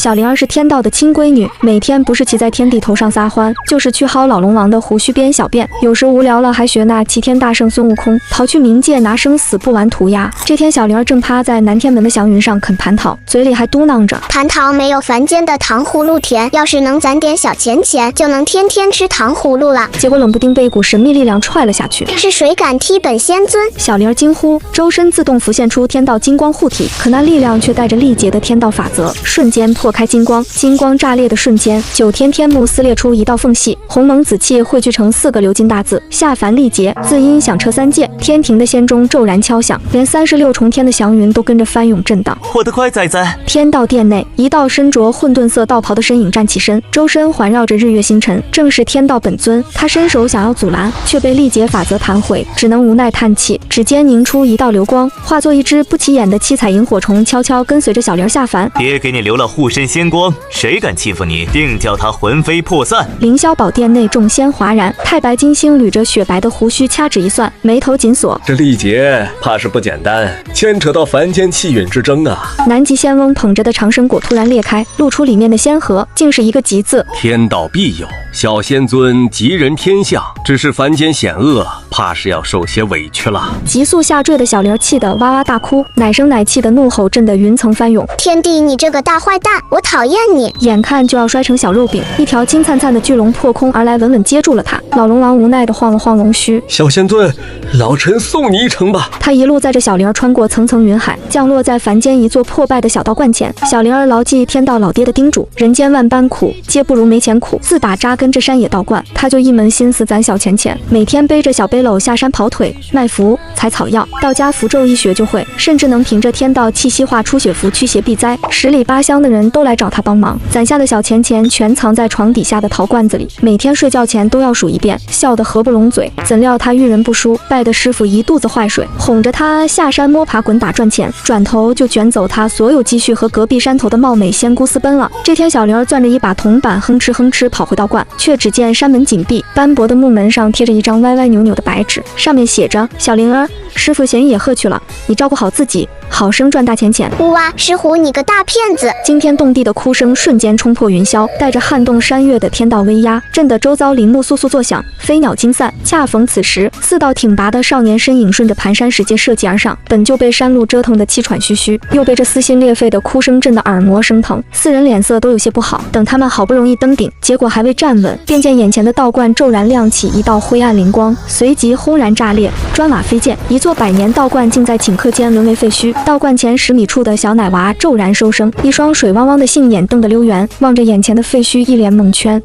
小灵儿是天道的亲闺女，每天不是骑在天帝头上撒欢，就是去薅老龙王的胡须编小辫，有时无聊了还学那齐天大圣孙悟空，逃去冥界拿生死不完涂鸦。这天小灵儿正趴在南天门的祥云上啃蟠桃，嘴里还嘟囔着：蟠桃没有凡间的糖葫芦甜，要是能攒点小钱钱，就能天天吃糖葫芦了。结果冷不丁被一股神秘力量踹了下去。是谁敢踢本仙尊？小灵儿惊呼，周身自动浮现出天道金光护体，可那力量却带着历劫的天道法则，瞬间破开金光，金光炸裂的瞬间，9天天幕撕裂出一道缝隙，鸿蒙紫气汇聚成4个鎏金大字：下凡历劫。字音响彻3界，天庭的仙钟骤然敲响，连36重天的祥云都跟着翻涌震荡。活得快崽崽！天道殿内，一道身着混沌色道袍的身影站起身，周身环绕着日月星辰，正是天道本尊。他伸手想要阻拦，却被历劫法则弹回，只能无奈叹气。指尖凝出一道流光，化作一只不起眼的七彩萤火虫，悄悄跟随着小灵儿下凡。爹给你留了护身仙光，谁敢欺负你，定叫他魂飞魄散。凌霄宝殿内众仙哗然，太白金星捋着雪白的胡须，掐指一算，眉头紧锁。这历劫怕是不简单，牵扯到凡间气运之争啊！南极仙翁捧着的长生果突然裂开，露出里面的仙核，竟是一个极字。天道必有，小仙尊吉人天相，只是凡间险恶，怕是要受些委屈了。急速下坠的小灵儿气得哇哇大哭，奶声奶气的怒吼震得云层翻涌。天帝，你这个大坏蛋，我讨厌你！眼看就要摔成小肉饼，一条金灿灿的巨龙破空而来，稳稳接住了他。老龙王无奈地晃了晃龙须，小仙尊，老臣送你一程吧。他一路载着小灵儿穿过层层云海，降落在凡间一座破败的小道观前。小灵儿牢记天道老爹的叮嘱，人间万般苦，皆不如没钱苦。自打扎根这山野道观，他就一门心思攒小钱钱，每天背着小背篓下山跑腿卖符采草药，到家符咒一学就会，甚至能凭着天道气息画出血符驱邪避灾。10里8乡的人都来找他帮忙，攒下的小钱钱全藏在床底下的陶罐子里，每天睡觉前都要数一遍，笑得合不拢嘴。怎料他遇人不淑，拜的师傅一肚子坏水，哄着他下山摸爬滚打赚钱，转头就卷走他所有积蓄和隔壁山头的貌美仙姑私奔了。这天小灵儿攥着一把铜板哼哧哼哧跑回道观，却只见山门紧闭，斑驳的木门上贴着一张歪歪扭扭的白纸，上面写着：小灵儿，师傅嫌野鹤去了，你照顾好自己，好生赚大钱钱。哇，石虎你个大骗子！惊天动地的哭声瞬间冲破云霄，带着撼动山岳的天道威压，震得周遭林木簌簌作响，飞鸟惊散。恰逢此时，4道挺拔的少年身影顺着盘山石阶射击而上，本就被山路折腾得气喘吁吁，又被这撕心裂肺的哭声震得耳膜生疼。4人脸色都有些不好。等他们好不容易登顶，结果还未站稳，便见眼前的道观骤然亮起一道灰暗灵光，随即轰然炸裂，砖瓦飞溅，一座100年道观竟在顷刻间沦为废墟。道观前10米处的小奶娃骤然收声，一双水汪汪的杏眼瞪得溜圆，望着眼前的废墟一脸蒙圈。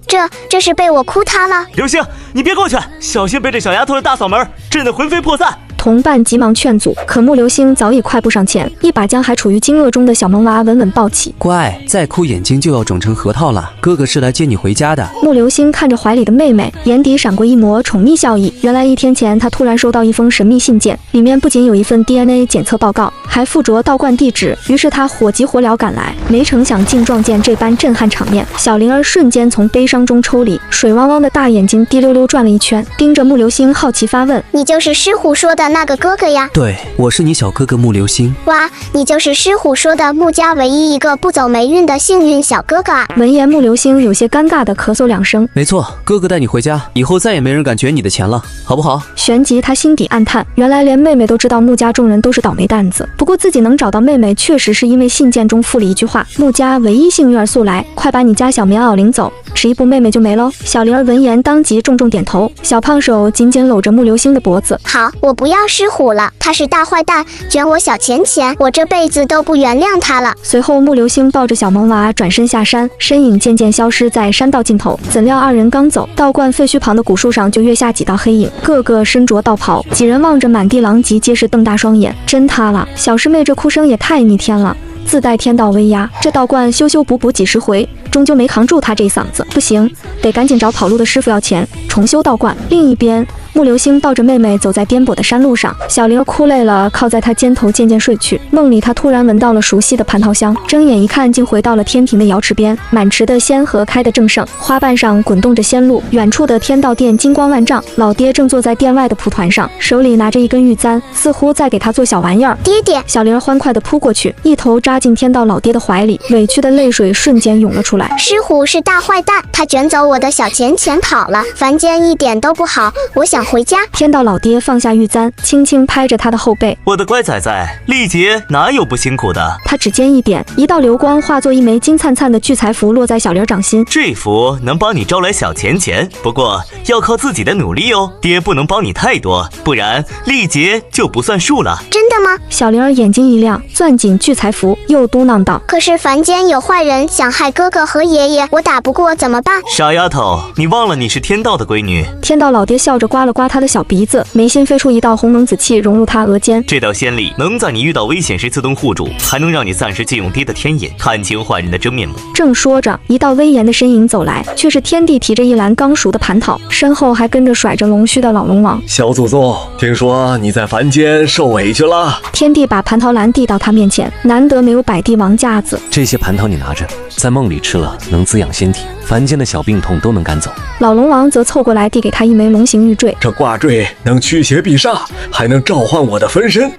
这是被我哭塌了。流星，你别过去，小心被这小丫头的大嗓门震得魂飞魄散。同伴急忙劝阻，可木流星早已快步上前，一把将还处于惊愕中的小萌娃稳稳抱起。乖，再哭眼睛就要肿成核桃了。哥哥是来接你回家的。木流星看着怀里的妹妹，眼底闪过一抹宠溺笑意。原来1天前，他突然收到一封神秘信件，里面不仅有一份 DNA 检测报告，还附着道观地址。于是他火急火燎赶来，没成想竟撞见这般震撼场面。小灵儿瞬间从悲伤中抽离，水汪汪的大眼睛滴溜溜转了一圈，盯着木流星好奇发问：你就是师虎说的那个哥哥呀？对，我是你小哥哥木流星。哇，你就是师虎说的木家唯一一个不走霉运的幸运小哥哥啊！闻言，木流星有些尴尬地咳嗽2声。没错，哥哥带你回家，以后再也没人敢卷你的钱了，好不好？旋即他心底暗叹，原来连妹妹都知道木家众人都是倒霉蛋子，不过自己能找到妹妹，确实是因为信件中附了一句话：木家唯一幸运儿速来，快把你家小棉袄领走，迟一步妹妹就没喽。小灵儿闻言当即重重点头，小胖手紧紧搂着木流星的脖子。好，我不要师虎了，他是大坏蛋，卷我小钱钱，我这辈子都不原谅他了。随后木流星抱着小萌娃转身下山，身影渐渐消失在山道尽头。怎料2人刚走，道观废墟旁的古树上就跃下几道黑影，个个身着道袍，几人望着满地狼藉，皆是瞪大双眼。真塌了！小师妹这哭声也太逆天了，自带天道威压，这道观修修补补几十回，终究没扛住他这一嗓子。不行，得赶紧找跑路的师傅要钱，重修道观。另一边，木流星抱着妹妹走在颠簸的山路上，小灵儿哭累了，靠在她肩头渐渐睡去。梦里她突然闻到了熟悉的蟠桃香，睁眼一看，竟回到了天庭的瑶池边。满池的仙荷开得正盛，花瓣上滚动着仙露。远处的天道殿金光万丈，老爹正坐在殿外的蒲团上，手里拿着一根玉簪，似乎在给他做小玩意儿。爹爹，小灵儿欢快地扑过去，一头扎进天道老爹的怀里，委屈的泪水瞬间涌了出来。狮虎是大坏蛋，他卷走我的小钱钱跑了，凡间一点都不好，我想回家。天道老爹放下玉簪，轻轻拍着他的后背。我的乖崽崽，历劫哪有不辛苦的？他指尖一点，一道流光化作一枚金灿灿的聚财符，落在小灵儿掌心。这符能帮你招来小钱钱，不过要靠自己的努力哦。爹不能帮你太多，不然历劫就不算数了。真的吗？小灵儿眼睛一亮，攥紧聚财符，又嘟囔道：可是凡间有坏人想害哥哥和爷爷，我打不过怎么办？傻丫头，你忘了你是天道的闺女。天道老爹笑着刮了刮他的小鼻子，眉心飞出一道红能紫气，融入他额间。这道仙力能在你遇到危险时自动护住，还能让你暂时借用爹的天眼，看清坏人的真面目。正说着，一道威严的身影走来，却是天帝提着一篮刚熟的蟠桃，身后还跟着甩着龙须的老龙王。小祖宗，听说你在凡间受委屈了。天帝把蟠桃篮递到他面前，难得没有摆地王架子。这些蟠桃你拿着，在梦里吃了能滋养身体，凡间的小病痛都能赶走。老龙王则凑过来递给他一枚龙形玉坠，这挂坠能驱邪避煞，还能召唤我的分身，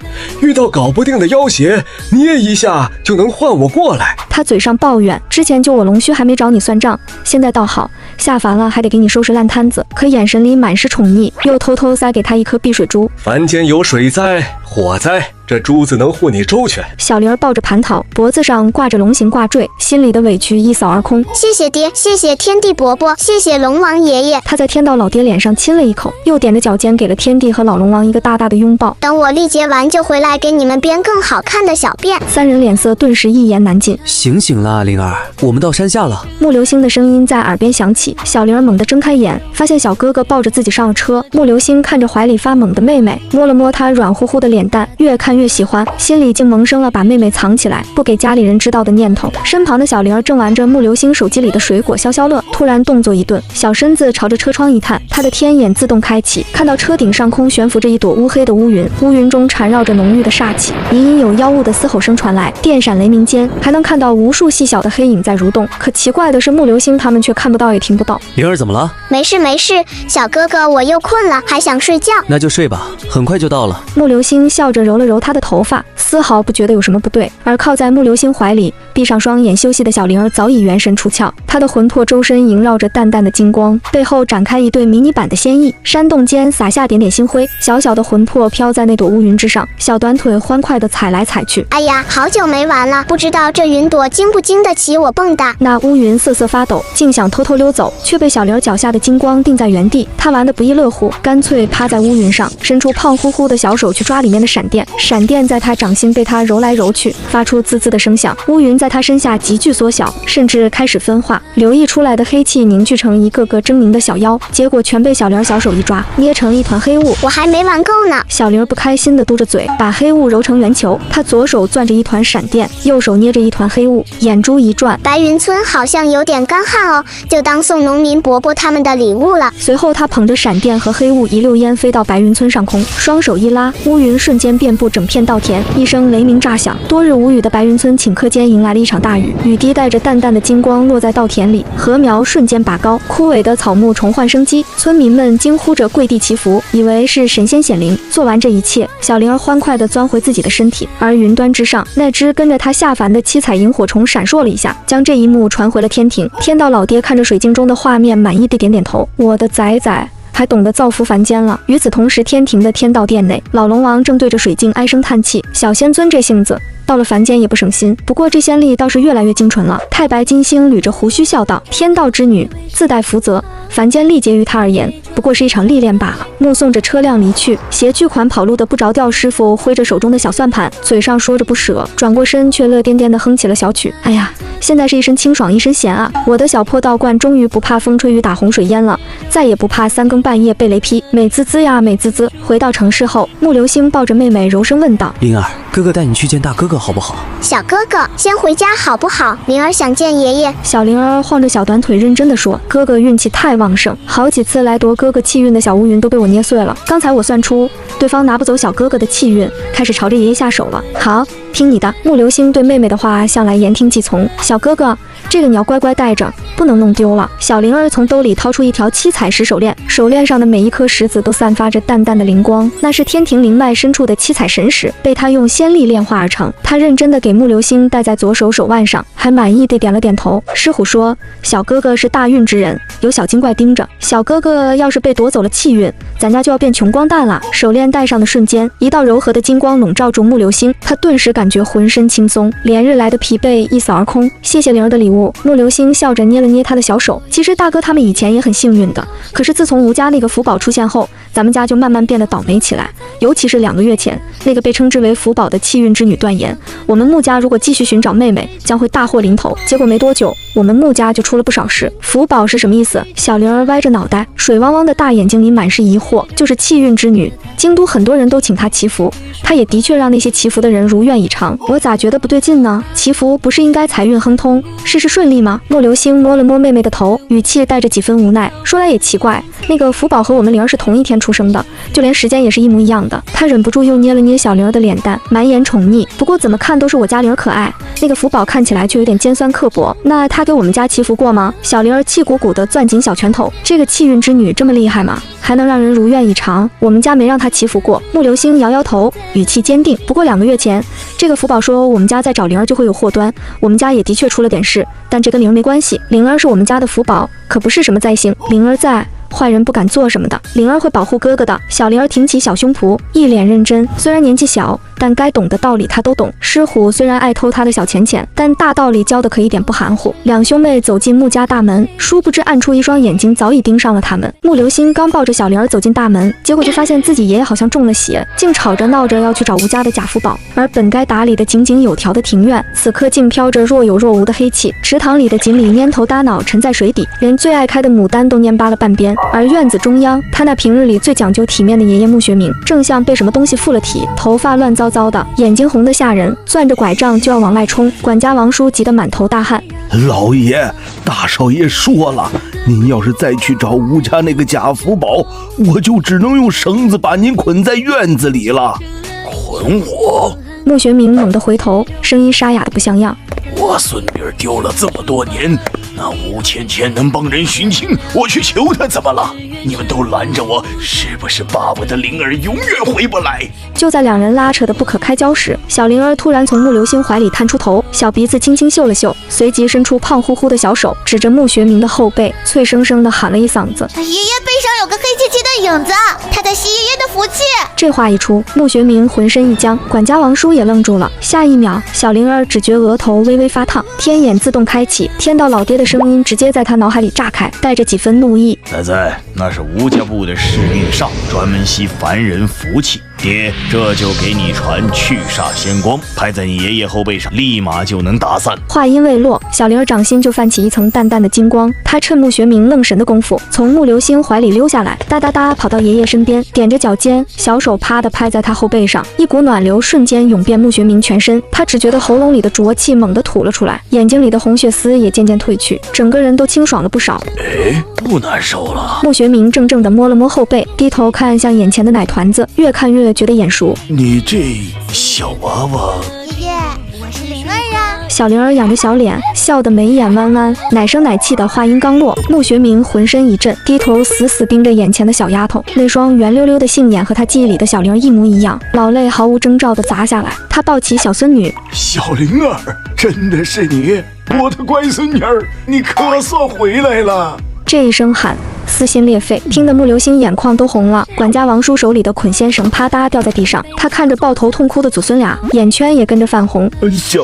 遇到搞不定的妖邪，捏一下就能唤我过来。他嘴上抱怨，之前救我龙须还没找你算账，现在倒好，下凡了还得给你收拾烂摊子，可眼神里满是宠溺，又偷偷塞给他一颗碧水珠。凡间有水灾、火灾，这珠子能护你周全。小灵儿抱着蟠桃，脖子上挂着龙形挂坠，心里的委屈一扫而空。谢谢爹，谢谢天帝伯伯，谢谢龙王爷爷。他在天道老爹脸上亲了一口，又踮着脚尖给了天帝和老龙王一个大大的拥抱。等我历劫完就回来给你们编更好看的小辫。三人脸色顿时一言难尽。醒醒啦，灵儿，我们到山下了。木流星的声音在耳边响起，小灵儿猛地睁开眼，发现小哥哥抱着自己上了车。木流星看着怀里发懵的妹妹，摸了摸她软乎乎的脸蛋，越看越喜欢，心里竟萌生了把妹妹藏起来，不给家里人知道的念头。身旁的小灵儿正玩着木流星手机里的水果消消乐，突然动作一顿，小身子朝着车窗一探，她的天眼自动开启，看到车顶上空悬浮着一朵乌黑的乌云，乌云中缠绕着浓郁的煞气，隐隐有妖物的嘶吼声传来，电闪雷鸣间还能看到无数细小的黑影在蠕动。可奇怪的是，木流星他们却看不到也听不到。灵儿怎么了？没事没事，小哥哥我又困了，还想睡觉。那就睡吧，很快就到了。木流星笑着揉了揉他的头发，丝毫不觉得有什么不对。而靠在木流星怀里，闭上双眼休息的小灵儿早已元神出窍，她的魂魄周身萦绕着淡淡的金光，背后展开一对迷你版的仙翼，山洞间洒下点点星辉，小小的魂魄飘在那朵乌云之上，小短腿欢快地踩来踩去。哎呀，好久没玩了，不知道这云朵经不经得起我蹦跶。那乌云瑟瑟发抖，竟想偷偷溜走，却被小灵儿脚下的金光定在原地。他玩得不亦乐乎，干脆趴在乌云上，伸出胖乎乎的小手去抓里面的闪电。闪电在他掌心被他揉来揉去，发出滋滋的声响。乌云在他身下急剧缩小，甚至开始分化，流溢出来的黑气凝聚成一个个狰狞的小妖，结果全被小灵儿小手一抓，捏成一团黑雾。我还没玩够呢。小灵儿不开心地嘟着嘴，把黑雾揉成圆球。他左手攥着一团闪电，右手捏着一团黑雾，眼珠一转，白云村好像有点干旱哦，就当送农民伯伯他们的礼物了。随后他捧着闪电和黑雾一溜烟飞到白云村上空，双手一拉，乌云瞬间遍布整片稻田，一声雷鸣炸响，多日无雨的白云村顷刻间迎来了一场大雨，雨滴带着淡淡的金光落在稻田里，禾苗瞬间拔高，枯萎的草木重焕生机，村民们惊呼着跪地祈福，以为是神仙显灵。做完这一切，小灵儿欢快地钻回自己的身体，而云端之上，那只跟着他下凡的七彩萤火虫闪烁了一下，将这一幕传回了天庭。天道老爹看着水晶中的画面，满意地点点头，我的崽崽还懂得造福凡间了。与此同时，天庭的天道殿内，老龙王正对着水镜唉声叹气，小仙尊这性子到了凡间也不省心，不过这仙力倒是越来越精纯了。太白金星捋着胡须笑道，天道之女自带福泽，凡间历劫于他而言不过是一场历练罢了。目送着车辆离去，携巨款跑路的不着调师傅挥着手中的小算盘，嘴上说着不舍，转过身却乐颠颠地哼起了小曲。哎呀，现在是一身清爽一身闲啊，我的小破道观终于不怕风吹雨打洪水淹了，再也不怕三更半夜被雷劈，美滋滋呀美滋滋。回到城市后，木流星抱着妹妹柔声问道，灵儿，哥哥带你去见大哥哥好不好？小哥哥先回家好不好？灵儿想见爷爷。小灵儿晃着小短腿认真地说，哥哥运气太旺盛，好几次来夺哥哥哥气运的小乌云都被我捏碎了。刚才我算出对方拿不走小哥哥的气运，开始朝着爷爷下手了。好，听你的。木流星对妹妹的话向来言听计从。小哥哥，这个你要乖乖带着，不能弄丢了。小灵儿从兜里掏出一条七彩石手链，手链上的每一颗石子都散发着淡淡的灵光，那是天庭灵脉深处的七彩神石，被他用仙力炼化而成。他认真的给木流星戴在左手手腕上，还满意地点了点头。师虎说，小哥哥是大运之人，有小精怪盯着，小哥哥要是被夺走了气运，咱家就要变穷光蛋了。手链戴上的瞬间，一道柔和的金光笼罩住木流星，他顿时感觉浑身轻松，连日来的疲惫一扫而空。谢谢灵儿的礼物。木流星笑着捏了捏他的小手。其实大哥他们以前也很幸运的，可是自从吴家那个福宝出现后，咱们家就慢慢变得倒霉起来。尤其是2个月前，那个被称之为福宝的气运之女断言，我们穆家如果继续寻找妹妹，将会大祸临头。结果没多久，我们穆家就出了不少事。福宝是什么意思？小灵儿歪着脑袋，水汪汪的大眼睛里满是疑惑。就是气运之女，京都很多人都请她祈福，她也的确让那些祈福的人如愿以偿。我咋觉得不对劲呢？祈福不是应该财运亨通，事事顺利吗？莫流星摸了摸妹妹的头，语气带着几分无奈。说来也奇怪，那个福宝和我们灵儿是同一天出生的，就连时间也是一模一样的。他忍不住又捏了捏小灵儿的脸蛋，满眼宠溺。不过怎么看都是我家灵儿可爱，那个福宝看起来却有点尖酸刻薄。那他给我们家祈福过吗？小灵儿气鼓鼓地攥紧小拳头，这个气运之女这么厉害吗？还能让人如愿以偿？我们家没让她祈福过。木流星摇摇头，语气坚定。不过2个月前，这个福宝说我们家再找灵儿就会有祸端，我们家也的确出了点事，但这跟灵儿没关系。灵儿是我们家的福宝，可不是什么灾星。灵儿在，坏人不敢做什么的，灵儿会保护哥哥的。小灵儿挺起小胸脯，一脸认真。虽然年纪小，但该懂的道理他都懂。师虎虽然爱偷他的小钱钱，但大道理教的可一点不含糊。两兄妹走进穆家大门，殊不知暗处一双眼睛早已盯上了他们。穆流星刚抱着小灵儿走进大门，结果就发现自己爷爷好像中了邪，竟吵着闹着要去找吴家的假福宝。而本该打理的井井有条的庭院，此刻竟飘着若有若无的黑气。池塘里的锦鲤蔫头耷脑沉在水底，连最爱开的牡丹都蔫巴了半边。而院子中央，他那平日里最讲究体面的爷爷穆学明，正像被什么东西附了体，头发乱糟糟的，眼睛红得吓人，攥着拐杖就要往外冲。管家王叔急得满头大汗。老爷，大少爷说了，您要是再去找吴家那个假福宝，我就只能用绳子把您捆在院子里了。捆我？穆学明猛地回头，声音沙哑的不像样。我孙女儿丢了这么多年，那吴芊芊能帮人寻亲，我去求她怎么了？你们都拦着我，是不是把我的灵儿永远回不来？就在两人拉扯得不可开交时，小灵儿突然从穆流星怀里探出头，小鼻子轻轻嗅了嗅，随即伸出胖乎乎的小手，指着穆学明的后背，脆生生地喊了一嗓子：爷爷背上有个黑漆漆的影子，他在吸爷爷的福气。这话一出，穆学明浑身一僵，管家王叔也愣住了。下一秒，小灵儿只觉额头微微发烫，天眼自动开启，天道老爹的声音直接在他脑海里炸开，带着几分怒意：仔仔，那是吴家部的试命煞，专门吸凡人福气。爹，这就给你传去煞仙光，拍在你爷爷后背上，立马就能打散。话音未落，小灵儿掌心就泛起一层淡淡的金光，他趁穆学明愣神的功夫，从穆流星怀里溜下来，哒哒哒跑到爷爷身边，踮着脚尖，小手啪的拍在他后背上，一股暖流瞬间涌遍穆学明全身，他只觉得喉咙里的浊气猛地吐了出来，眼睛里的红血丝也渐渐褪去，整个人都清爽了不少。不难受了。穆学明怔怔地摸了摸后背，低头看向眼前的奶团子，越看越觉得眼熟。你这小娃娃，爷爷，我是灵儿啊。小灵儿仰着小脸，笑得眉眼弯弯，奶声奶气的话音刚落，穆学明浑身一震，低头死死盯着眼前的小丫头，那双圆溜溜的杏眼和他记忆里的小灵儿一模一样，老泪毫无征兆的砸下来。他抱起小孙女，小灵儿，真的是你，我的乖孙女儿，你可算回来了。这一声喊撕心裂肺，听得穆流星眼眶都红了。管家王叔手里的捆仙绳啪嗒掉在地上，他看着抱头痛哭的祖孙俩，眼圈也跟着泛红。小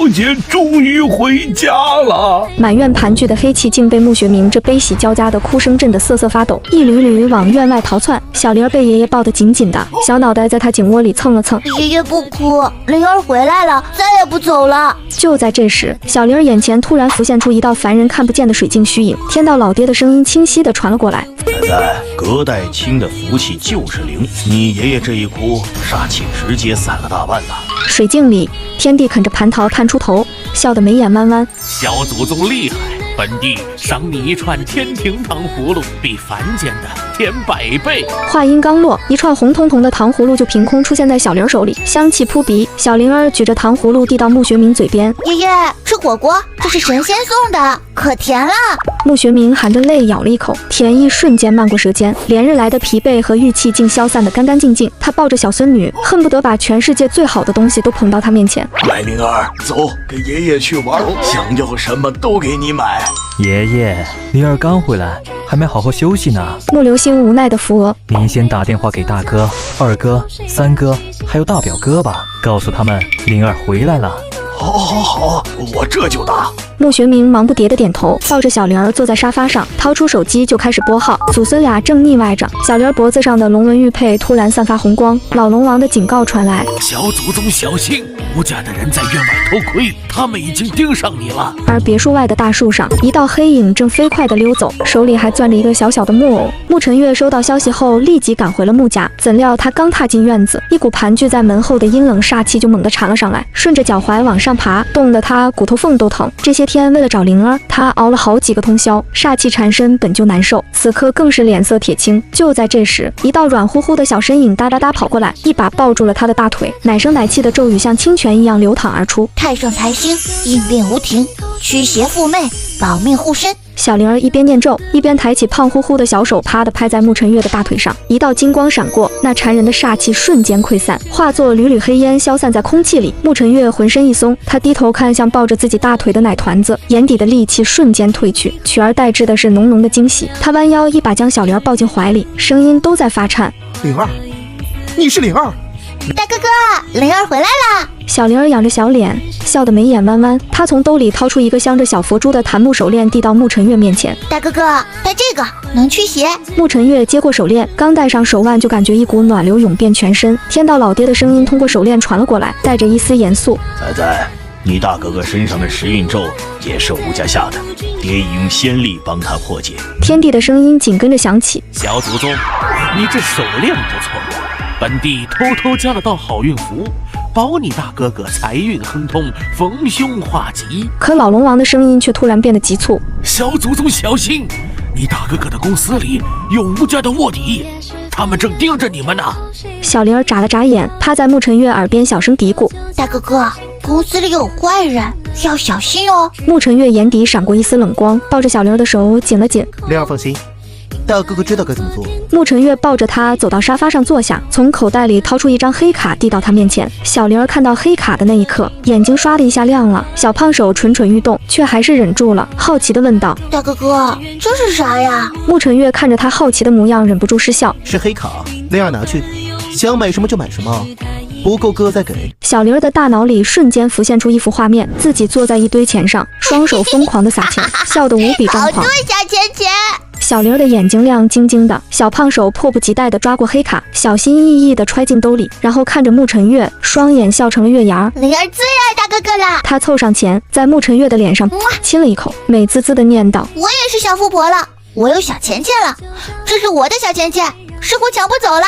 姐终于回家了。满院盘踞的黑气竟被穆学明这悲喜交加的哭声震得瑟瑟发抖，一缕缕往院外逃窜。小灵儿被爷爷抱得紧紧的，小脑袋在他颈窝里蹭了蹭。爷爷不哭，灵儿回来了，再也不走了。就在这时，小灵儿眼前突然浮现出一道凡人看不见的水镜虚影，天道老爹的声音清晰地传了过来：仔仔，隔代亲的福气就是灵，你爷爷这一哭，煞气直接散了大半了。水镜里，天帝啃着蟠桃探出头，笑得眉眼弯弯。小祖宗厉害，本帝赏你一串天庭糖葫芦，比凡间的甜100倍。话音刚落，一串红彤彤的糖葫芦就凭空出现在小玲手里，香气扑鼻。小玲儿举着糖葫芦递到穆学明嘴边，爷爷，吃果果，这是神仙送的，可甜了。穆学明含着泪咬了一口，甜意瞬间漫过舌尖，连日来的疲惫和郁气竟消散得干干净净。他抱着小孙女，恨不得把全世界最好的东西都捧到她面前。来，灵儿，走，跟爷爷去玩，想要什么都给你买。爷爷，灵儿刚回来，还没好好休息呢。穆流星无奈的扶额，您先打电话给大哥、二哥、三哥，还有大表哥吧，告诉他们灵儿回来了。好，我这就打。穆学明忙不迭的点头，抱着小玲儿坐在沙发上，掏出手机就开始拨号。祖孙俩正腻歪着，小玲儿脖子上的龙纹玉佩突然散发红光，老龙王的警告传来：小祖宗小心，吴家的人在院外偷窥，他们已经盯上你了。而别墅外的大树上，一道黑影正飞快地溜走，手里还攥着一个小小的木偶。穆晨月收到消息后，立即赶回了穆家。怎料他刚踏进院子，一股盘踞在门后的阴冷煞气就猛地缠了上来，顺着脚踝往上爬，冻得他骨头缝都疼。这些天为了找灵儿，他熬了好几个通宵，煞气缠身本就难受，此刻更是脸色铁青。就在这时，一道软乎乎的小身影哒哒哒跑过来，一把抱住了他的大腿，奶声奶气的咒语像清泉一样流淌而出：太上财星，应变无停，驱邪附媚，保命护身。小灵儿一边念咒，一边抬起胖乎乎的小手，啪地拍在穆晨月的大腿上。一道金光闪过，那缠人的煞气瞬间溃散，化作缕缕黑烟消散在空气里。穆晨月浑身一松，他低头看向抱着自己大腿的奶团子，眼底的戾气瞬间褪去，取而代之的是浓浓的惊喜。他弯腰一把将小灵儿抱进怀里，声音都在发颤：灵儿，你是灵儿。大哥哥，灵儿回来了。小灵儿仰着小脸，笑得眉眼弯弯。她从兜里掏出一个镶着小佛珠的檀木手链，递到穆晨月面前。大哥哥，戴这个能驱邪。穆晨月接过手链，刚戴上手腕，就感觉一股暖流涌遍全身。天道老爹的声音通过手链传了过来，带着一丝严肃：仔，你大哥哥身上的时运咒也是吴家下的，爹已用仙力帮他破解。天帝的声音紧跟着响起：小祖宗，你这手链不错，本帝偷加了道好运符，保你大哥哥财运亨通，逢凶化吉。可老龙王的声音却突然变得急促：小祖宗小心，你大哥哥的公司里有吴家的卧底，他们正盯着你们呢。小灵儿眨了眨眼，趴在穆晨月耳边小声嘀咕：大哥哥，公司里有坏人，要小心哦。穆晨月眼底闪过一丝冷光，抱着小灵儿的手紧了紧。灵儿放心，大哥哥知道该怎么做。穆晨月抱着她走到沙发上坐下，从口袋里掏出一张黑卡递到她面前。小灵儿看到黑卡的那一刻，眼睛刷的一下亮了，小胖手蠢蠢欲动，却还是忍住了，好奇地问道：大哥哥，这是啥呀？穆晨月看着他好奇的模样，忍不住失笑：是黑卡，灵儿拿去，想买什么就买什么，不够哥再给。小灵儿的大脑里瞬间浮现出一幅画面，自己坐在一堆钱上，双手疯狂地撒钱，笑得无比张狂。好多小钱钱。小灵儿的眼睛亮晶晶的，小胖手迫不及待地抓过黑卡，小心翼翼地揣进兜里，然后看着穆晨月，双眼笑成了月牙。灵儿最爱大哥哥了。他凑上前，在穆晨月的脸上亲了一口，美滋滋地念道：我也是小富婆了，我有小钱钱了，这是我的小钱钱，师傅抢不走了。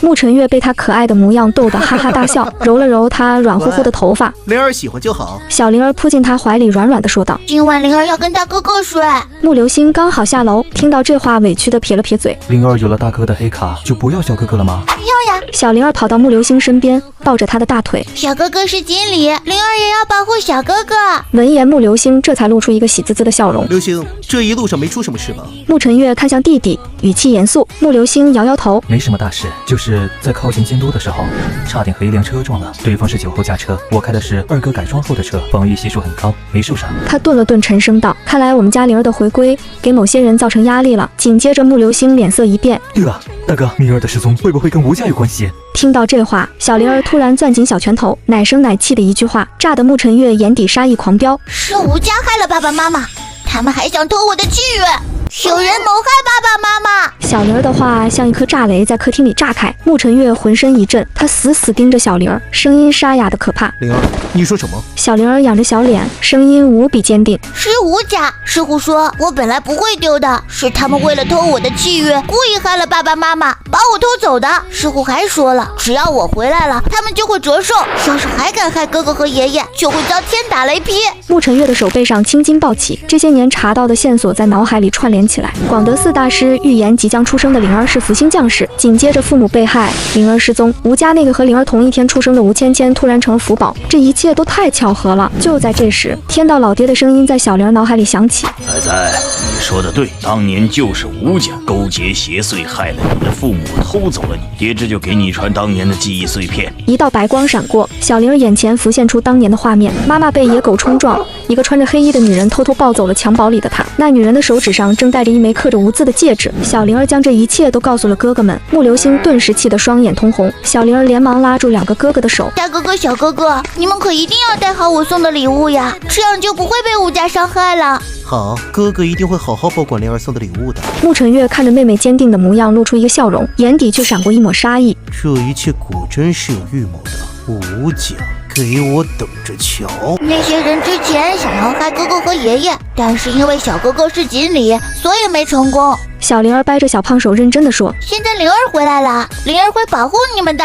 穆晨月被他可爱的模样逗得哈哈大笑，揉了揉他软乎乎的头发。灵儿喜欢就好。小灵儿扑进他怀里，软软地说道：今晚灵儿要跟大哥哥睡。穆流星刚好下楼，听到这话，委屈地撇了撇嘴。灵儿有了大哥的黑卡，就不要小哥哥了吗？要呀。小灵儿跑到穆流星身边，抱着他的大腿。小哥哥是经理，灵儿也要保护小哥哥。闻言，穆流星这才露出一个喜滋滋的笑容。流星，这一路上没出什么事吧？穆晨月看向弟弟，语气严肃。穆流星摇摇头：没什么大事，就是在靠近监督的时候，差点和一辆车撞了。对方是酒后驾车，我开的是二哥改装后的车，防御系数很高，没受伤。他顿了顿，沉声道：看来我们家灵儿的回归给某些人造成压力了。紧接着，穆流星脸色一变：对了，大哥，灵儿的失踪会不会跟吴家有关系？听到这话，小灵儿突然攥紧小拳头，奶声奶气的一句话，炸得穆晨月眼底杀意狂飙：是吴家害了爸爸妈妈，他们还想偷我的契约，有人谋害爸爸妈妈。小灵儿的话像一颗炸雷在客厅里炸开，穆晨月浑身一震，他死死盯着小灵儿，声音沙哑的可怕：灵儿，你说什么？小灵儿仰着小脸，声音无比坚定：是吴家。师傅说我本来不会丢的，是他们为了偷我的契约，故意害了爸爸妈妈，把把我偷走的。师傅还说了，只要我回来了，他们就会折寿。要是还敢害哥哥和爷爷，就会遭天打雷劈。沐晨月的手背上青筋暴起，这些年查到的线索在脑海里串联起来。广德寺大师预言即将出生的灵儿是福星将士，紧接着父母被害，灵儿失踪，吴家那个和灵儿同一天出生的吴芊芊突然成了福宝，这一切都太巧合了。就在这时，天道老爹的声音在小灵儿脑海里响起：仔仔，你说的对，当年就是吴家勾结邪祟，害了你的父母，偷走了你爹，这就给你传当年的记忆碎片。一道白光闪过，小灵儿眼前浮现出当年的画面，妈妈被野狗冲撞，一个穿着黑衣的女人偷偷抱走了襁褓里的她，那女人的手指上正戴着一枚刻着无字的戒指。小灵儿将这一切都告诉了哥哥们，穆流星顿时气得双眼通红，小灵儿连忙拉住两个哥哥的手：大哥哥小哥哥，你们可一定要带好我送的礼物呀，这样就不会被吴家伤害了。好，哥哥一定会好好保管灵儿送的礼物的。沐晨月看着妹妹坚定的模样，露出一个笑容，眼底却闪过一抹杀意。这一切果真是有预谋的，吴家，给我等着瞧！那些人之前想要害哥哥和爷爷，但是因为小哥哥是锦鲤，所以没成功。小灵儿掰着小胖手认真的说：现在灵儿回来了，灵儿会保护你们的。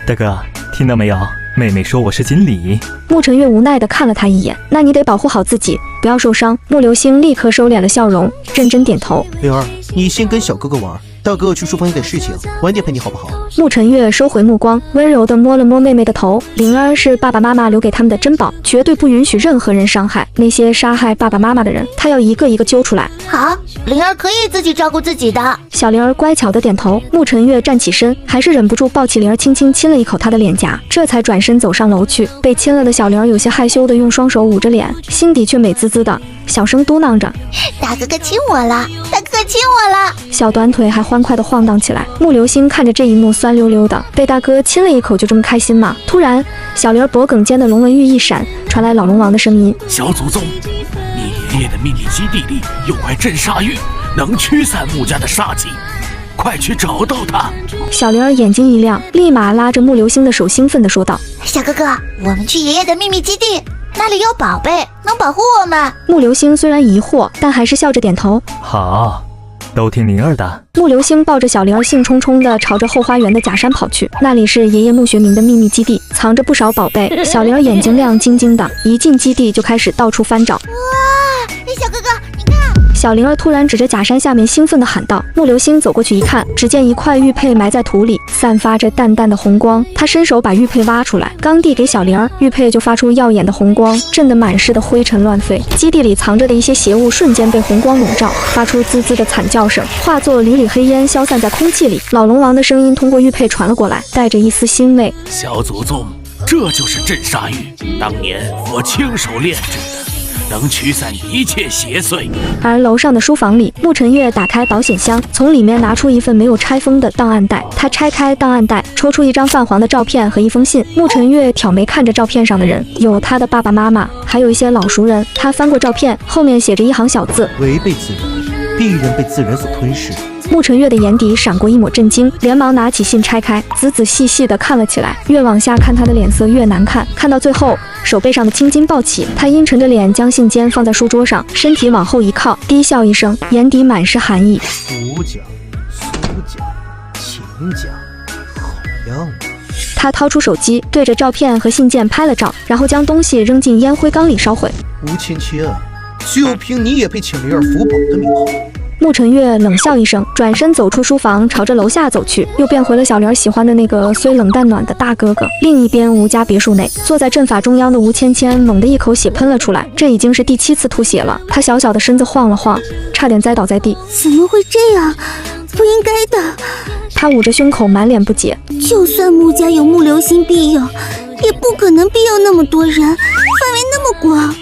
大哥，听到没有？妹妹说我是锦鲤。沐晨月无奈地看了他一眼，那你得保护好自己，不要受伤。穆流星立刻收敛了笑容，认真点头。灵儿，你先跟小哥哥玩，大哥去书房有点事情，晚点陪你好不好？沐晨月收回目光，温柔地摸了摸妹妹的头。灵儿是爸爸妈妈留给他们的珍宝，绝对不允许任何人伤害。那些杀害爸爸妈妈的人，他要一个一个揪出来。好，灵儿可以自己照顾自己的。小灵儿乖巧地点头。沐晨月站起身，还是忍不住抱起灵儿，轻轻亲了一口她的脸颊，这才转身走上楼去。被亲了的小灵儿有些害羞地用双手捂着脸，心底却美滋滋的，小声嘟囔着：大哥哥亲我了，大哥哥亲我了。小短腿还欢快地晃荡起来。穆流星看着这一幕，酸溜溜的，被大哥亲了一口就这么开心吗？突然，小灵儿脖颈间的龙纹玉一闪，传来老龙王的声音：小祖宗，你爷爷的秘密基地里有块镇煞玉，能驱散穆家的煞气，快去找到它。小灵儿眼睛一亮，立马拉着穆流星的手，兴奋地说道：小哥哥，我们去爷爷的秘密基地，那里有宝贝，能保护我们。穆流星虽然疑惑，但还是笑着点头：好，都听灵儿的。穆流星抱着小灵儿，兴冲冲地朝着后花园的假山跑去，那里是爷爷穆学明的秘密基地，藏着不少宝贝。小灵儿眼睛亮晶晶的，一进基地就开始到处翻找。哇，小哥哥，你看！小灵儿突然指着假山下面，兴奋地喊道。穆流星走过去一看，只见一块玉佩埋在土里，散发着淡淡的红光。他伸手把玉佩挖出来，刚递给小灵儿，玉佩就发出耀眼的红光，震得满室的灰尘乱飞。基地里藏着的一些邪物瞬间被红光笼罩，发出滋滋的惨叫声，化作缕缕黑烟消散在空气里。老龙王的声音通过玉佩传了过来，带着一丝欣慰：小祖宗，这就是镇煞玉，当年我亲手炼制的，能驱散一切邪祟。而楼上的书房里，沐晨月打开保险箱，从里面拿出一份没有拆封的档案袋。他拆开档案袋，抽出一张泛黄的照片和一封信。沐晨月挑眉看着照片上的人，有他的爸爸妈妈，还有一些老熟人。他翻过照片，后面写着一行小字：违背自然，必然被自然所吞噬。沐晨月的眼底闪过一抹震惊，连忙拿起信拆开，仔仔细细地看了起来。越往下看，他的脸色越难看。看到最后，手背上的青筋暴起，他阴沉着脸将信笺放在书桌上，身体往后一靠，低笑一声，眼底满是寒意。吴家、苏家、秦家，好样的！他掏出手机，对着照片和信件拍了照，然后将东西扔进烟灰缸里烧毁。吴芊芊，就凭你也配请灵儿福宝的名号？沐晨月冷笑一声，转身走出书房，朝着楼下走去，又变回了小灵儿喜欢的那个虽冷但暖的大哥哥。另一边，吴家别墅内，坐在阵法中央的吴芊芊猛地一口血喷了出来，这已经是第7次吐血了。她小小的身子晃了晃，差点栽倒在地。怎么会这样？不应该的。她捂着胸口，满脸不解。就算穆家有穆流星庇佑，也不可能庇佑那么多人，范围那么广。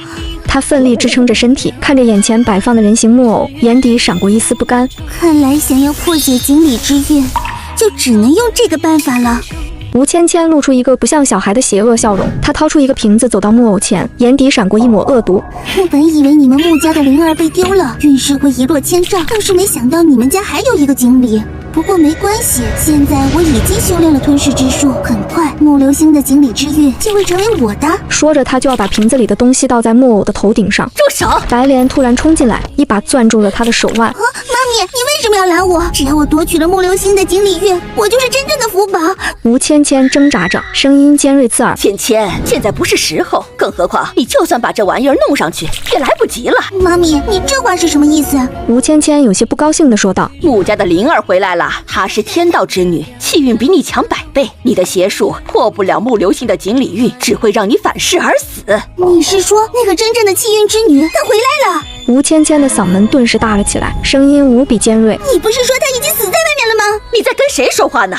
他奋力支撑着身体，看着眼前摆放的人形木偶，眼底闪过一丝不甘。看来想要破解锦鲤之愿，就只能用这个办法了。吴芊芊露出一个不像小孩的邪恶笑容，她掏出一个瓶子，走到木偶前，眼底闪过一抹恶毒。我本以为你们穆家的灵儿被丢了，运势会一落千丈，更是没想到你们家还有一个锦鲤。不过没关系，现在我已经修炼了吞噬之术，很快穆流星的锦鲤之月就会成为我的。说着，他就要把瓶子里的东西倒在木偶的头顶上。住手！白莲突然冲进来，一把攥住了他的手腕。妈咪，你为什么要拦我？只要我夺取了木流星的锦鲤玉，我就是真正的福宝。吴芊芊挣扎着，声音尖锐刺耳。芊芊，现在不是时候，更何况你就算把这玩意儿弄上去，也来不及了。妈咪，你这话是什么意思？吴芊芊有些不高兴地说道。穆家的灵儿回来了，她是天道之女，气运比你强100倍，你的邪术破不了木流星的锦鲤玉，只会让你反噬而死。你是说那个真正的气运之女她回来了？吴芊芊的嗓门顿时大了起来，声音无比尖锐。你不是说她已经死在外面了吗？你在跟谁说话呢？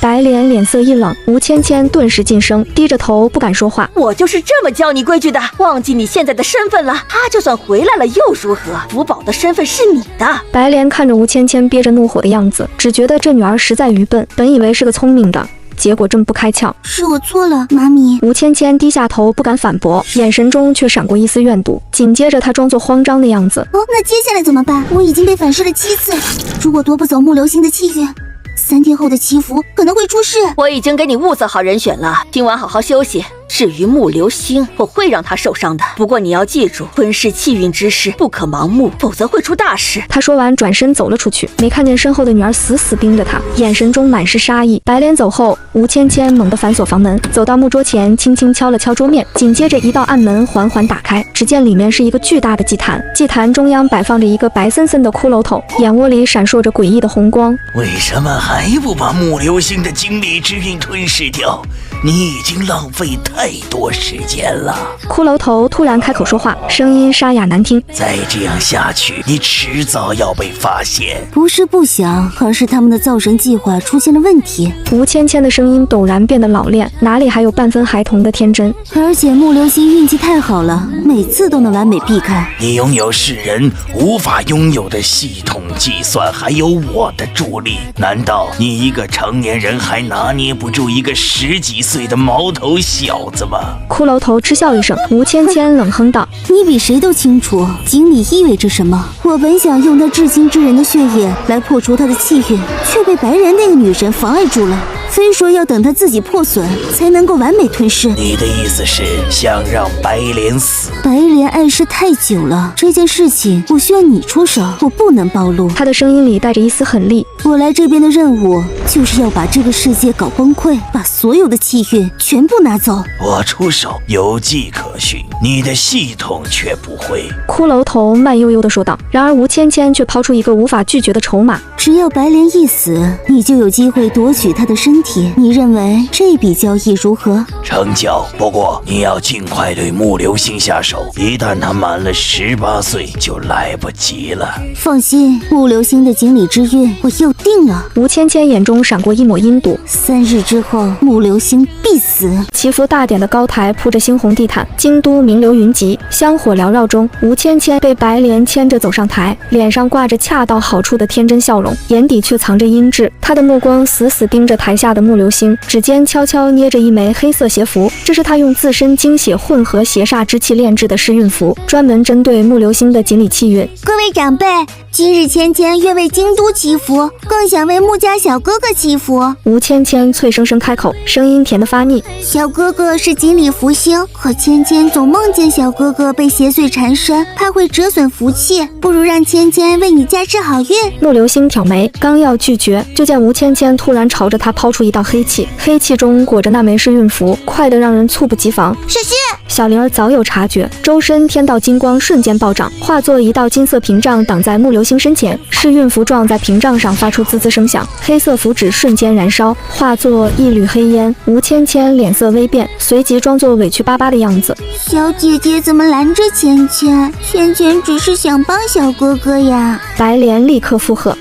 白莲脸色一冷，吴芊芊顿时噤声，低着头不敢说话。我就是这么教你规矩的，忘记你现在的身份了。他就算回来了又如何？福宝的身份是你的。白莲看着吴芊芊憋着怒火的样子，只觉得这女儿实在愚笨，本以为是个聪明的，结果真不开窍。是我错了，妈咪。吴芊芊低下头不敢反驳，眼神中却闪过一丝怨毒。紧接着她装作慌张的样子。那接下来怎么办？我已经被反噬了7次，如果夺不走木流星的气运，3天后的祈福可能会出事。我已经给你物色好人选了，今晚好好休息。至于木流星，我会让他受伤的。不过你要记住，吞噬气运之事不可盲目，否则会出大事。他说完转身走了出去，没看见身后的女儿死死盯着他，眼神中满是杀意。白莲走后，吴芊芊猛地反锁房门，走到木桌前，轻轻敲了敲桌面，紧接着一道暗门缓缓打开，只见里面是一个巨大的祭坛，祭坛中央摆放着一个白森森的骷髅头，眼窝里闪烁着诡异的红光。为什么还不把木流星的精力之运吞噬掉？你已经浪费太多时间了。骷髅头突然开口说话，声音沙哑难听。再这样下去，你迟早要被发现。不是不想，而是他们的造神计划出现了问题。吴芊芊的声音陡然变得老练，哪里还有半分孩童的天真？而且木流星运气太好了，每次都能完美避开。你拥有世人无法拥有的系统计算，还有我的助力。难道你一个成年人还拿捏不住一个10几岁的毛头小子吗？骷髅头嗤笑一声，吴芊芊冷哼道：“你比谁都清楚锦鲤意味着什么。我本想用他至亲之人的血液来破除他的气运，却被白莲那个女神妨碍住了。非说要等他自己破损才能够完美吞噬。你的意思是想让白莲死？白莲碍事太久了，这件事情我需要你出手，我不能暴露。”他的声音里带着一丝狠厉。我来这边的任务就是要把这个世界搞崩溃，把所有的气运全部拿走。我出手有迹可循，你的系统却不会。骷髅头慢悠悠地说道。然而吴芊芊却抛出一个无法拒绝的筹码：只要白莲一死，你就有机会夺取她的身体。你认为这笔交易如何？成交。不过你要尽快对木流星下手，一旦他满了18岁，就来不及了。放心，木流星的锦鲤之运我又定了。吴芊芊眼中闪过一抹阴毒。3日之后，木流星必死。祈福大典的高台铺着猩红地毯，京都名流云集，香火缭绕中，吴芊芊被白莲牵着走上台，脸上挂着恰到好处的天真笑容，眼底却藏着阴鸷。她的目光死死盯着台下的木流星，指尖悄悄捏着一枚黑色邪符，这是她用自身精血混合邪煞之气炼制的试运符，专门针对木流星的锦鲤气运。各位长辈，今日芊芊愿为京都祈福，更想为穆家小哥哥祈福。吴芊芊脆生生开口，声音甜得发腻。小哥哥是锦鲤福星，可芊芊总梦见小哥哥被邪祟缠身，怕会折损福气，不如让芊芊为你加持好运。木流星挑眉，刚要拒绝，就见吴芊芊突然朝着他抛出一道黑气，黑气中裹着那枚试运符，快得让人猝不及防。小心！小灵儿早有察觉，周身天道金光瞬间暴涨，化作一道金色屏障挡在木流星身前，试运符撞在屏障上发出滋滋声响，黑色符纸瞬间燃烧，化作一缕黑烟。吴芊芊脸色微变，随即装作委屈巴巴的样子。小姐姐怎么拦着芊芊？芊芊只是想帮小哥哥呀。白莲立刻附和。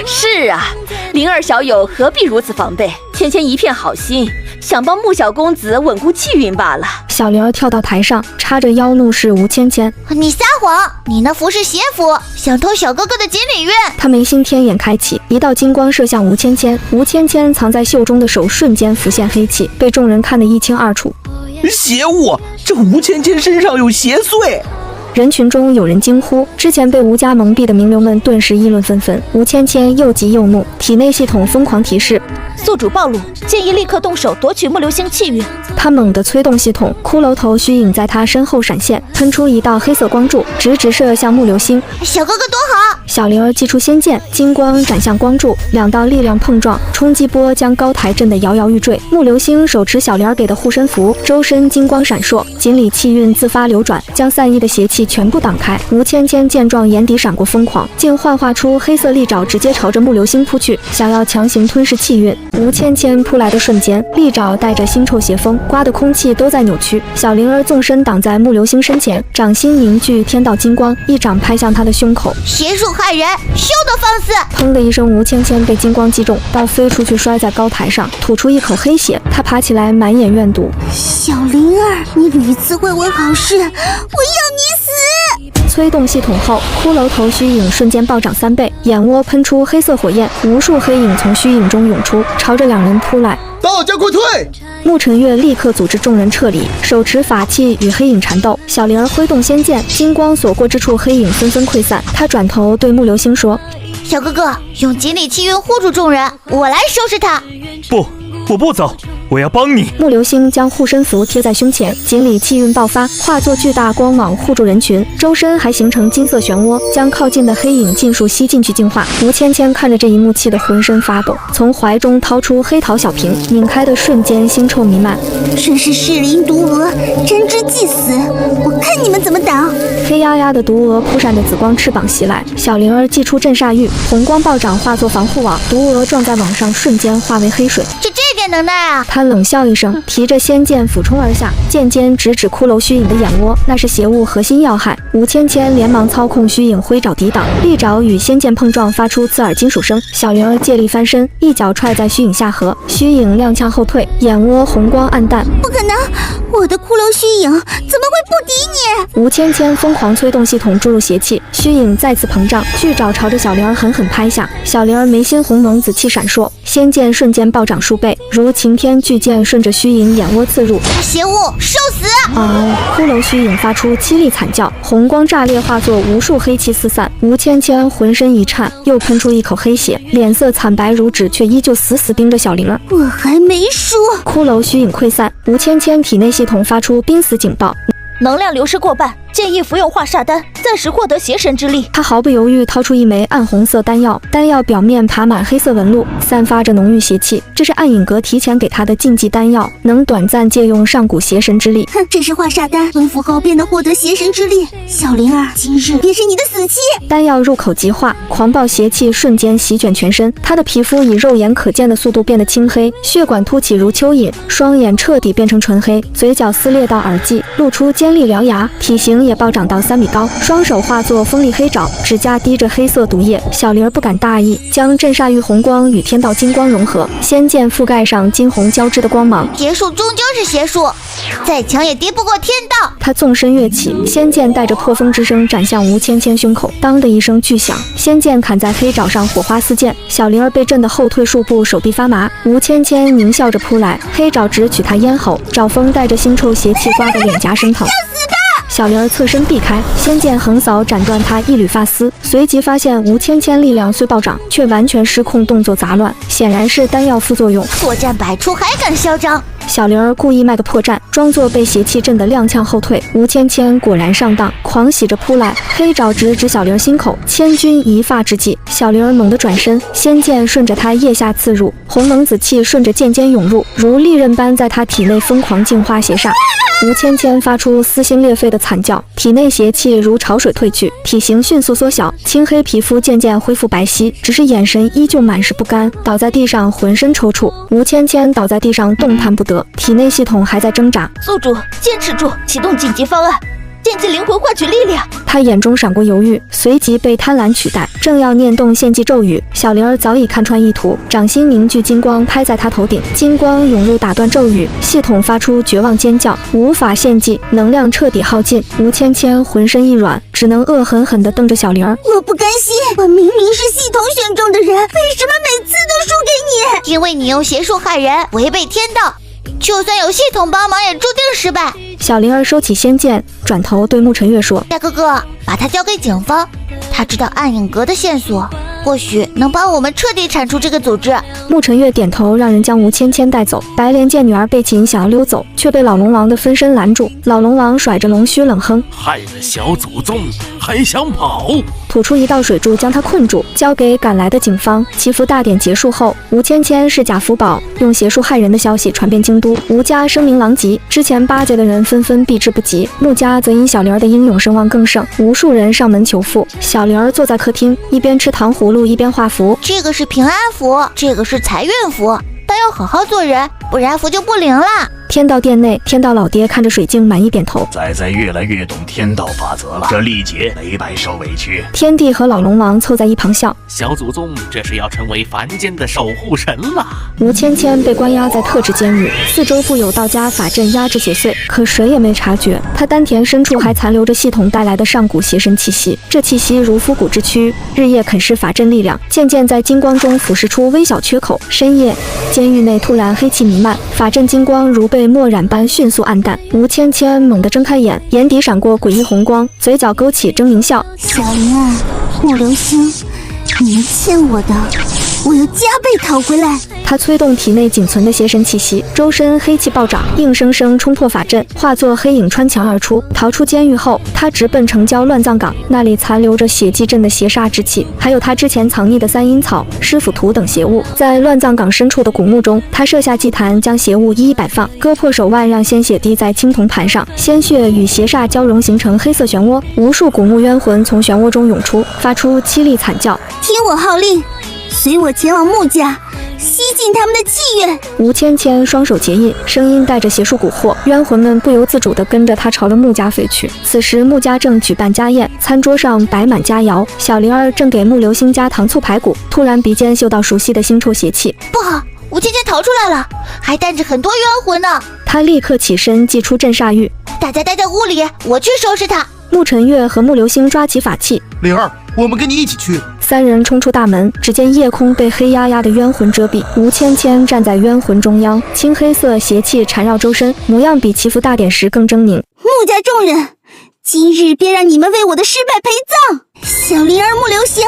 是啊，灵儿小友何必如此防备？芊芊一片好心，想帮穆小公子稳固气运罢了。小灵儿跳到台上，叉着腰怒视吴芊芊：“你撒谎！你那符是邪符，想偷小哥哥的锦鲤运！”他眉心天眼开启，一道金光射向吴芊芊，吴芊芊藏在袖中的手瞬间浮现黑气，被众人看得一清二楚。邪物！这吴芊芊身上有邪祟！人群中有人惊呼，之前被吴家蒙蔽的名流们顿时议论纷纷。吴芊芊又急又怒，体内系统疯狂提示：宿主暴露，建议立刻动手夺取木流星气运。他猛地催动系统，骷髅头虚影在他身后闪现，喷出一道黑色光柱，直射向木流星。小哥哥躲好！小灵儿祭出仙剑，金光斩向光柱，两道力量碰撞，冲击波将高台震得摇摇欲坠。木流星手持小灵儿给的护身符，周身金光闪烁，锦鲤气运自发流转，将散逸的邪气全部挡开。吴芊芊见状，眼底闪过疯狂，竟幻化出黑色利爪，直接朝着木流星扑去，想要强行吞噬气运。吴芊芊扑来的瞬间，利爪带着腥臭邪风，刮得空气都在扭曲。小灵儿纵身挡在木流星身前，掌心凝聚天道金光，一掌拍向他的胸口。邪术害人，休得放肆！砰的一声，吴芊芊被金光击中，刀飞出去，摔在高台上，吐出一口黑血。她爬起来，满眼怨毒。小灵儿，你屡次坏我好事，我要你死！催动系统后，骷髅头虚影瞬间暴涨3倍，眼窝喷出黑色火焰，无数黑影从虚影中涌出，朝着两人扑来。道家快退！沐晨月立刻组织众人撤离，手持法器与黑影缠斗。小灵儿挥动仙剑，金光所过之处，黑影纷纷溃散。他转头对木流星说：“小哥哥，用锦鲤气运护住众人，我来收拾他。”不，我不走。我要帮你！木流星将护身符贴在胸前，锦鲤气运爆发，化作巨大光网护住人群，周身还形成金色漩涡，将靠近的黑影尽数吸进去净化。吴芊芊看着这一幕，气得浑身发抖，从怀中掏出黑桃小瓶，拧开的瞬间，腥臭弥漫。这是噬灵毒蛾，真知祭死！我看你们怎么挡！黑压压的毒蛾扑闪着紫光翅膀袭来，小灵儿祭出镇煞玉，红光暴涨，化作防护网，毒蛾撞在网上，瞬间化为黑水。这点能耐啊！他冷笑一声，提着仙剑俯冲而下，剑尖直指骷髅虚影的眼窝，那是邪物核心要害。吴芊芊连忙操控虚影挥爪抵挡，利爪与仙剑碰撞，发出刺耳金属声。小灵儿借力翻身，一脚踹在虚影下颌，虚影踉跄后退，眼窝红光暗淡。不可能，我的骷髅虚影怎么会不敌你？吴芊芊疯狂催动系统注入邪气，虚影再次膨胀，巨爪朝着小灵儿狠狠拍下。小灵儿眉心红胧，紫气闪烁，仙剑瞬间暴涨数倍，如擎天巨剑顺着虚影眼窝刺入。邪物受死！骷髅虚影发出凄厉惨叫，红光炸裂，化作无数黑气四散。吴芊芊浑身一颤，又喷出一口黑血，脸色惨白如纸，却依旧死死盯着小灵儿。我还没输！骷髅虚影溃散，吴芊芊体内系统发出濒死警报。能量流失过半，建议服用化煞丹，暂时获得邪神之力。他毫不犹豫掏出一枚暗红色丹药，丹药表面爬满黑色纹路，散发着浓郁邪气。这是暗影阁提前给他的禁忌丹药，能短暂借用上古邪神之力。哼，这是化煞丹，吞服后便能获得邪神之力。小灵儿，今日便是你的死期！丹药入口即化，狂暴邪气瞬间席卷全身。他的皮肤以肉眼可见的速度变得青黑，血管凸起如蚯蚓，双眼彻底变成纯黑，嘴角撕裂到耳际，露出尖利獠牙，体型也暴涨到3米高，双手化作锋利黑爪，指甲滴着黑色毒液。小灵儿不敢大意，将镇煞玉红光与天道金光融合，仙剑覆盖上金红交织的光芒。邪术终究是邪术，再强也敌不过天道。他纵身跃起，仙剑带着破风之声斩向吴芊芊胸口，当的一声巨响，仙剑砍在黑爪上，火花四溅。小灵儿被震得后退数步，手臂发麻。吴芊芊狞笑着扑来，黑爪直取他咽喉，爪锋带着腥臭邪气，刮得脸颊生疼。小灵儿侧身避开，仙剑横扫斩断他一缕发丝，随即发现吴芊芊力量虽暴涨，却完全失控，动作杂乱，显然是丹药副作用。破绽百出，还敢嚣张！小灵儿故意卖个破绽，装作被邪气震得踉跄后退。吴芊芊果然上当，狂喜着扑来，黑爪直指小灵儿心口，千钧一发之际，小灵儿猛地转身，仙剑顺着她腋下刺入，红冷紫气顺着剑尖涌入，如利刃般在她体内疯狂净化邪煞。吴芊芊发出撕心裂肺的惨叫，体内邪气如潮水退去，体型迅速缩小，青黑皮肤渐渐恢复白皙，只是眼神依旧满是不甘，倒在地上浑身抽搐。吴芊芊倒在地上动弹不得，体内系统还在挣扎。宿主，坚持住，启动紧急方案，献祭灵魂换取力量。他眼中闪过犹豫，随即被贪婪取代，正要念动献祭咒语，小灵儿早已看穿意图，掌心凝聚金光拍在他头顶，金光涌入打断咒语，系统发出绝望尖叫，无法献祭，能量彻底耗尽。吴芊芊浑身一软，只能恶狠狠地瞪着小灵儿。我不甘心，我明明是系统选中的人，为什么每次都输给你？因为你用邪术害人，违背天道。就算有系统帮忙，也注定失败。小灵儿收起仙剑，转头对沐晨月说：“大哥哥，把他交给警方，他知道暗影阁的线索，或许能帮我们彻底铲除这个组织。”沐晨月点头，让人将吴芊芊带走。白莲见女儿被擒，想要溜走，却被老龙王的分身拦住。老龙王甩着龙须冷哼：“害了小祖宗，还想跑？”吐出一道水柱将他困住，交给赶来的警方。祈福大典结束后，吴芊芊是贾福宝用邪术害人的消息传遍京都，吴家声名狼藉，之前巴结的人纷纷避之不及。穆家则因小灵儿的英勇声望更盛，无数人上门求父。小灵儿坐在客厅，一边吃糖葫芦一边画符。这个是平安符，这个是财运符，但要好好做人，不然符就不灵了。天道殿内，天道老爹看着水镜，满意点头。仔越来越懂天道法则了，这历劫没白受委屈。天帝和老龙王凑在一旁笑：“小祖宗这是要成为凡间的守护神了。”吴芊芊被关押在特制监狱，四周布有道家法阵压制邪祟，可谁也没察觉，他丹田深处还残留着系统带来的上古邪神气息。这气息如枯骨之躯，日夜啃噬法阵力量，渐渐在金光中腐蚀出微小缺口。深夜，监狱内突然黑气弥漫，法阵金光如被墨染般迅速暗淡。吴芊芊猛地睁开眼，眼底闪过诡异红光，嘴角勾起狰狞笑：“小灵儿，穆流星，你们欠我的，我要加倍讨回来。”他催动体内仅存的邪神气息，周身黑气暴涨，硬生生冲破法阵，化作黑影穿墙而出。逃出监狱后，他直奔城郊乱葬岗，那里残留着血祭阵的邪煞之气，还有他之前藏匿的三阴草、师傅图等邪物。在乱葬岗深处的古墓中，他设下祭坛，将邪物一一摆放，割破手腕，让鲜血滴在青铜盘上，鲜血与邪煞交融，形成黑色漩涡。无数古墓冤魂从漩涡中涌出，发出凄厉惨叫。听我号令，随我前往穆家，吸尽他们的气运。吴芊芊双手结印，声音带着邪术蛊惑，冤魂们不由自主地跟着他朝着穆家飞去。此时穆家正举办家宴，餐桌上摆满佳肴，小灵儿正给穆流星加糖醋排骨，突然鼻尖嗅到熟悉的腥臭邪气。不好，吴芊芊逃出来了，还带着很多冤魂呢。他立刻起身祭出镇煞玉，大家待在屋里，我去收拾他。穆晨月和穆流星抓起法器，灵儿，我们跟你一起去。三人冲出大门，只见夜空被黑压压的冤魂遮蔽，吴芊芊站在冤魂中央，青黑色邪气缠绕周身，模样比祈福大典时更狰狞。穆家众人，今日便让你们为我的失败陪葬。小灵儿、穆流星，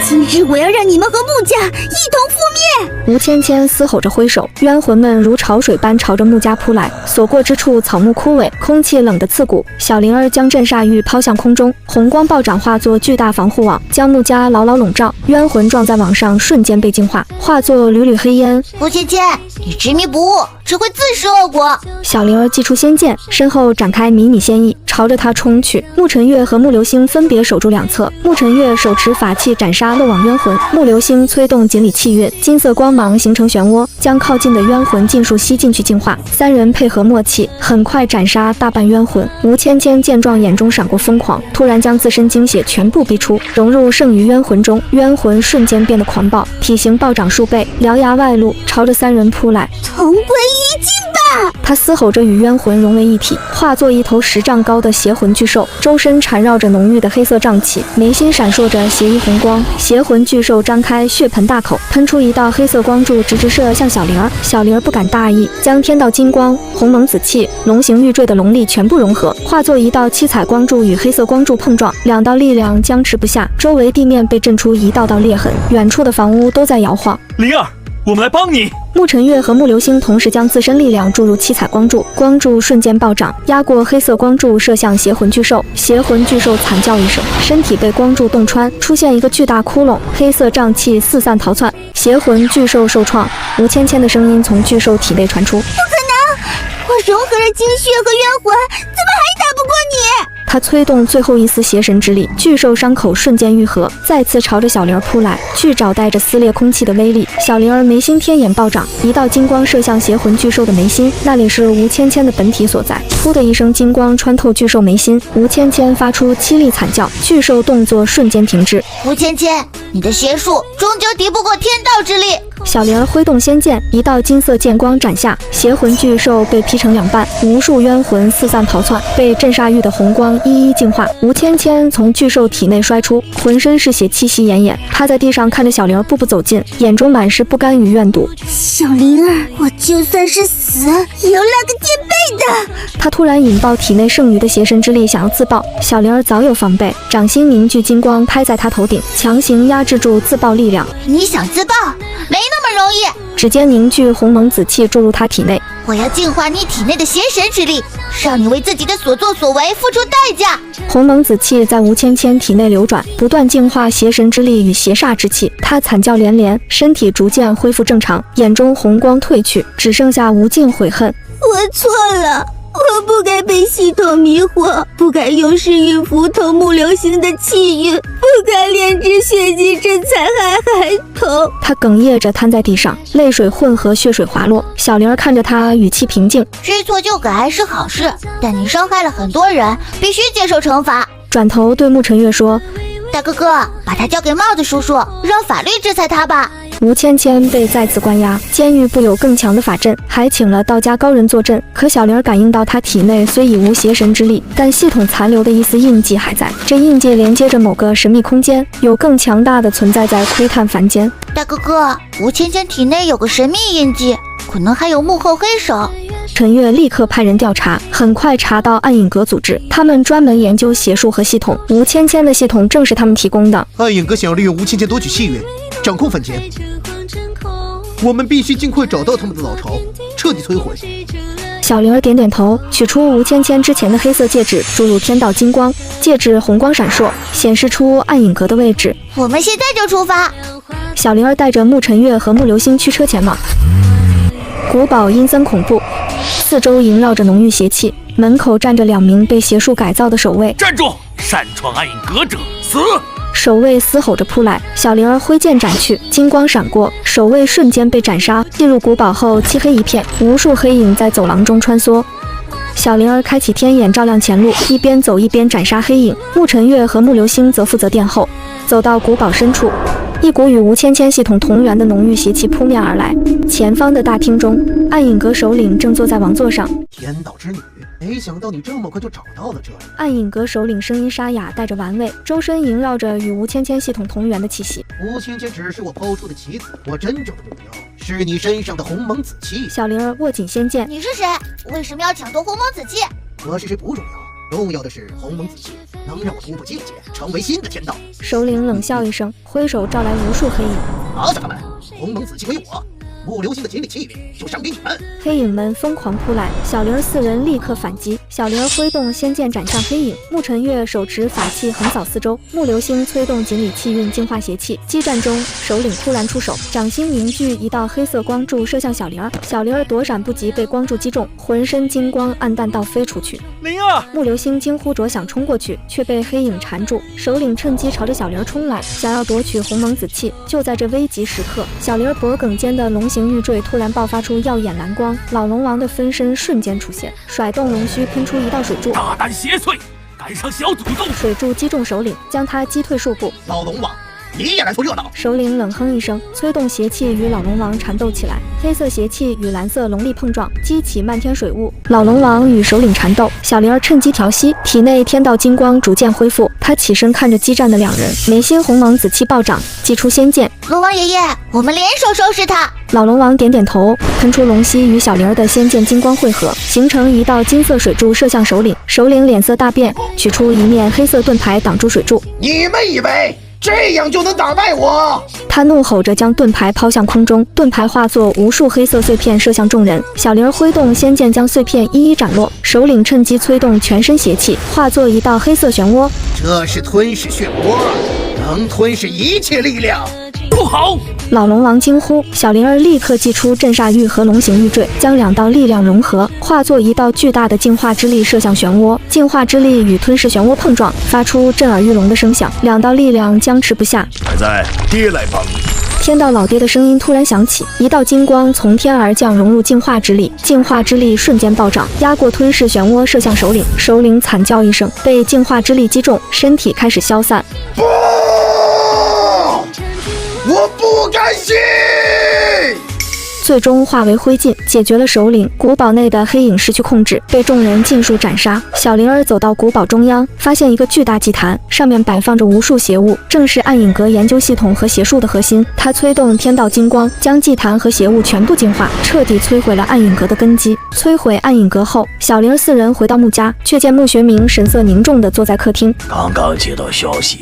今日我要让你们和穆家一同覆灭。吴芊芊嘶吼着挥手，冤魂们如潮水般朝着穆家扑来，所过之处草木枯萎，空气冷得刺骨。小灵儿将镇煞玉抛向空中，红光暴涨，化作巨大防护网，将穆家牢牢笼罩。冤魂撞在网上，瞬间被净化，化作缕缕黑烟。吴芊芊，你执迷不悟，只会自食恶果。小灵儿祭出仙剑，身后展开迷你仙翼，朝着他冲去。穆晨月和穆流星分别守住两侧，穆晨月手持法器斩杀漏网冤魂，穆流星催动锦鲤气运，金色光芒形成漩涡，将靠近的冤魂尽数吸进去净化。三人配合默契，很快斩杀大半冤魂。吴芊芊见状，眼中闪过疯狂，突然将自身精血全部逼出，融入剩余冤魂中，冤魂瞬间变得狂暴，体型暴涨数倍，獠牙外露，朝着三人扑来。同归于尽吧！他嘶吼着与冤魂融为一体，化作一头10丈高的邪魂巨兽，周身缠绕着浓郁的黑色瘴气，眉心闪烁着邪异红光。邪魂巨兽张开血盆大口，喷出一道黑色光柱，直射向小灵儿。小灵儿不敢大意，将天道金光、红蒙紫气、龙形玉坠的龙力全部融合，化作一道七彩光柱与黑色光柱碰撞，两道力量僵持不下，周围地面被震出一道道裂痕，远处的房屋都在摇晃。灵儿，我们来帮你。穆晨月和穆流星同时将自身力量注入七彩光柱，光柱瞬间暴涨，压过黑色光柱射向邪魂巨兽。邪魂巨兽惨叫一声，身体被光柱洞穿，出现一个巨大窟窿，黑色瘴气四散逃窜。邪魂巨兽受创，吴芊芊的声音从巨兽体内传出：“不可能！我融合了精血和冤魂，怎么还打不过你？”他催动最后一丝邪神之力，巨兽伤口瞬间愈合，再次朝着小灵儿扑来。巨爪带着撕裂空气的威力，小灵儿眉心天眼暴涨，一道金光射向邪魂巨兽的眉心，那里是吴芊芊的本体所在。噗的一声，金光穿透巨兽眉心，吴芊芊发出凄厉惨叫，巨兽动作瞬间停滞。吴芊芊，你的邪术终究敌不过天道之力。小灵儿挥动仙剑，一道金色剑光斩下，邪魂巨兽被劈成2半，无数冤魂四散逃窜，被镇煞玉的红光一一净化。吴芊芊从巨兽体内摔出，浑身是血，气息奄奄，趴在地上看着小灵儿步步走近，眼中满是不甘与怨毒。小灵儿，我就算是死，也要来个垫背的！他突然引爆体内剩余的邪神之力，想要自爆。小灵儿早有防备，掌心凝聚金光拍在他头顶，强行压制住自爆力量。你想自爆？没那么容易！指尖凝聚鸿蒙紫气注入他体内。我要净化你体内的邪神之力，让你为自己的所作所为付出代价。鸿蒙紫气在吴芊芊体内流转，不断净化邪神之力与邪煞之气。她惨叫连连，身体逐渐恢复正常，眼中红光褪去，只剩下无尽悔恨。我错了。我不该被系统迷惑，不该用噬运符投木流星的气运，不该炼制血迹镇残害孩童。他哽咽着瘫在地上，泪水混合血水滑落。小灵儿看着他，语气平静：知错就改是好事，但你伤害了很多人，必须接受惩罚。转头对沐晨月说：大哥哥，把他交给帽子叔叔，让法律制裁他吧。吴芊芊被再次关押，监狱布有更强的法阵，还请了道家高人坐镇。可小灵儿感应到他体内虽已无邪神之力，但系统残留的一丝印记还在。这印记连接着某个神秘空间，有更强大的存在在窥探凡间。大哥哥，吴芊芊体内有个神秘印记，可能还有幕后黑手。陈月立刻派人调查，很快查到暗影阁组织，他们专门研究邪术和系统。吴芊芊的系统正是他们提供的。暗影阁想要利用吴芊芊夺取气运，掌控凡间。我们必须尽快找到他们的老巢，彻底摧毁。小灵儿点点头，取出吴芊芊之前的黑色戒指，注入天道金光，戒指红光闪烁，显示出暗影阁的位置。我们现在就出发。小灵儿带着沐晨月和沐流星驱车前往。古堡阴森恐怖，四周萦绕着浓郁邪气，门口站着2名被邪术改造的守卫。站住！擅闯暗影阁者死！守卫嘶吼着扑来，小灵儿挥剑斩去，金光闪过，守卫瞬间被斩杀。进入古堡后，漆黑一片，无数黑影在走廊中穿梭。小灵儿开启天眼照亮前路，一边走一边斩杀黑影。沐晨月和沐流星则负责殿后。走到古堡深处，一股与吴芊芊系统同源的浓郁邪气扑面而来。前方的大厅中，暗影阁首领正坐在王座上。天道之女，没想到你这么快就找到了这里。暗影阁首领声音沙哑，带着玩味，周身萦绕着与吴芊芊系统同源的气息。吴芊芊只是我抛出的棋子，我真正的目标是你身上的鸿蒙紫气。小灵儿握紧仙剑。你是谁？为什么要抢夺鸿蒙紫气？我是谁不重要，重要的是鸿蒙紫气能让我突破境界，成为新的天道。首领冷笑一声，挥手召来无数黑影。拿下他们！鸿蒙紫气归我，沐流星的锦鲤气运就赏给你们。黑影们疯狂扑来，小灵儿4人立刻反击。小灵儿挥动仙剑斩向黑影，沐晨月手持法器横扫四周，沐流星催动锦鲤气运净化邪气。激战中，首领突然出手，掌心凝聚一道黑色光柱射向小灵儿，小灵儿躲闪不及，被光柱击中，浑身金光暗淡到飞出去。灵儿！沐流星惊呼着想冲过去，却被黑影缠住。首领趁机朝着小灵儿冲来，想要夺取鸿蒙紫气。就在这危急时刻，小灵儿脖颈间的龙形玉坠突然爆发出耀眼蓝光，老龙王的分身瞬间出现，甩动龙须喷出一道水柱。大胆邪祟，赶上小祖宗！水柱击中首领，将他击退数步。老龙王，你也来凑热闹！首领冷哼一声，催动邪气与老龙王缠斗起来。黑色邪气与蓝色龙力碰撞，激起漫天水雾。老龙王与首领缠斗，小灵儿趁机调息，体内天道金光逐渐恢复。他起身看着激战的2人，眉心鸿蒙紫气暴涨，祭出仙剑。龙王爷爷，我们联手收拾他！老龙王点点头，喷出龙息与小灵儿的仙剑金光汇合，形成一道金色水柱射向首领。首领脸色大变，取出一面黑色盾牌挡住水柱。你们以为这样就能打败我？他怒吼着将盾牌抛向空中，盾牌化作无数黑色碎片射向众人。小灵儿挥动仙剑将碎片一一斩落，首领趁机催动全身邪气，化作一道黑色漩涡。这是吞噬漩涡，能吞噬一切力量。不好！老龙王惊呼，小灵儿立刻祭出镇煞玉和龙形玉坠，将2道力量融合，化作一道巨大的净化之力射向漩涡。净化之力与吞噬漩涡碰撞，发出震耳欲聋的声响，2道力量僵持不下。还在，爹来帮你。天道老爹的声音突然响起，一道金光从天而降，融入净化之力，净化之力瞬间暴涨，压过吞噬漩涡，射向首领。首领惨叫一声，被净化之力击中，身体开始消散。不！我不干系！最终化为灰烬，解决了首领。古堡内的黑影失去控制，被众人尽数斩杀。小灵儿走到古堡中央，发现一个巨大祭坛，上面摆放着无数邪物，正是暗影阁研究系统和邪术的核心。他催动天道金光，将祭坛和邪物全部净化，彻底摧毁了暗影阁的根基。摧毁暗影阁后，小灵儿四人回到穆家，却见穆学明神色凝重地坐在客厅。刚刚接到消息，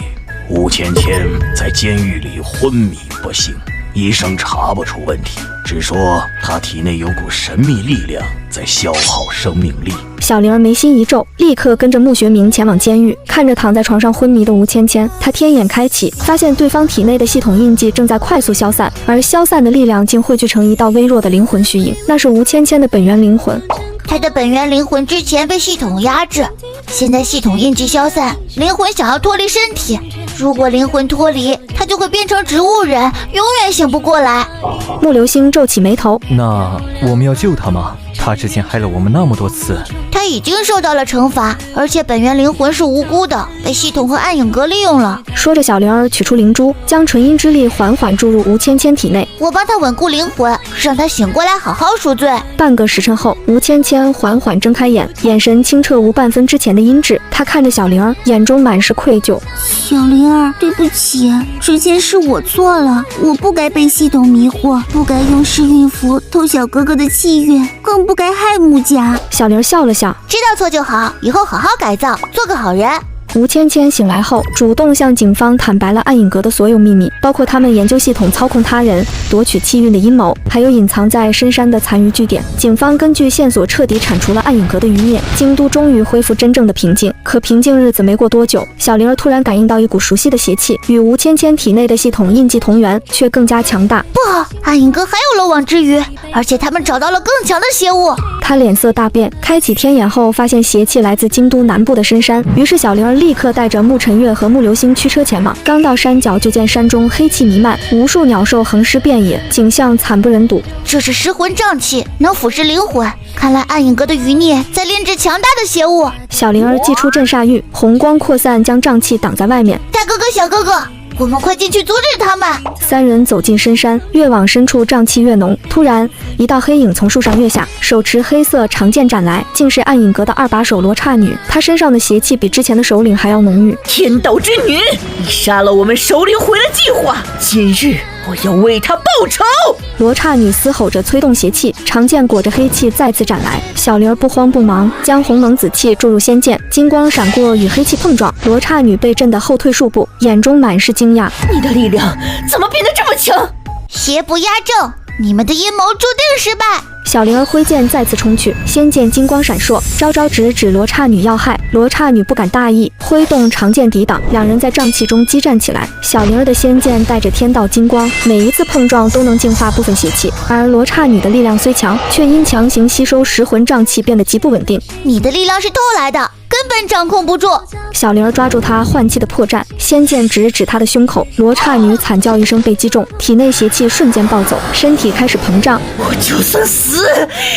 吴芊芊在监狱里昏迷不醒，医生查不出问题，只说他体内有股神秘力量在消耗生命力。小灵儿眉心一皱，立刻跟着穆学明前往监狱。看着躺在床上昏迷的吴芊芊，他天眼开启，发现对方体内的系统印记正在快速消散，而消散的力量竟汇聚成一道微弱的灵魂虚影，那是吴芊芊的本源灵魂。他的本源灵魂之前被系统压制，现在系统印记消散，灵魂想要脱离身体。如果灵魂脱离，他就会变成植物人，永远醒不过来。穆流星皱起眉头，那我们要救他吗？他之前害了我们那么多次，他已经受到了惩罚，而且本源灵魂是无辜的，被系统和暗影阁利用了。说着，小灵儿取出灵珠，将纯阴之力缓缓注入吴芊芊体内。我帮他稳固灵魂，让他醒过来好好赎罪。半个时辰后，吴芊芊缓缓睁开眼，眼神清澈无半分之前的阴鸷。她看着小灵儿，眼中满是愧疚。小灵儿，对不起，之前是我错了，我不该被系统迷惑，不该用试运符偷小哥哥的契约，更不该害穆家。小灵儿笑了笑，知道错就好，以后好好改造，做个好人。吴芊芊醒来后，主动向警方坦白了暗影阁的所有秘密，包括他们研究系统操控他人、夺取气运的阴谋，还有隐藏在深山的残余据点。警方根据线索彻底铲除了暗影阁的余孽，京都终于恢复真正的平静。可平静日子没过多久，小灵儿突然感应到一股熟悉的邪气，与吴芊芊体内的系统印记同源，却更加强大。不好，暗影阁还有漏网之鱼，而且他们找到了更强的邪物。他脸色大变，开启天眼后发现邪气来自京都南部的深山，于是小灵儿立刻带着穆晨月和穆流星驱车前往。刚到山脚，就见山中黑气弥漫，无数鸟兽横尸遍野，景象惨不忍睹。这是尸魂瘴气，能腐蚀灵魂，看来暗影阁的余孽在炼制强大的邪物。小灵儿祭出镇煞玉，红光扩散，将瘴气挡在外面。大哥哥、小哥哥，我们快进去阻止他们！三人走进深山，越往深处瘴气越浓。突然，一道黑影从树上跃下，手持黑色长剑斩来，竟是暗影阁的二把手罗刹女。她身上的邪气比之前的首领还要浓郁。天道之女，你杀了我们首领，毁了计划，今日我要为他报仇！罗刹女嘶吼着催动邪气，长剑裹着黑气再次斩来。小灵儿不慌不忙，将红冷紫气注入仙剑，金光闪过，与黑气碰撞。罗刹女被震得后退数步，眼中满是惊讶：你的力量怎么变得这么强？邪不压正，你们的阴谋注定失败！小灵儿挥剑再次冲去，仙剑金光闪烁，招招直指罗刹女要害。罗刹女不敢大意，挥动长剑抵挡，两人在瘴气中激战起来。小灵儿的仙剑带着天道金光，每一次碰撞都能净化部分邪气，而罗刹女的力量虽强，却因强行吸收食魂瘴气变得极不稳定。你的力量是偷来的，根本掌控不住。小灵儿抓住她换气的破绽，仙剑直指她的胸口。罗刹女惨叫一声被击中，体内邪气瞬间暴走，身体开始膨胀。我就算死，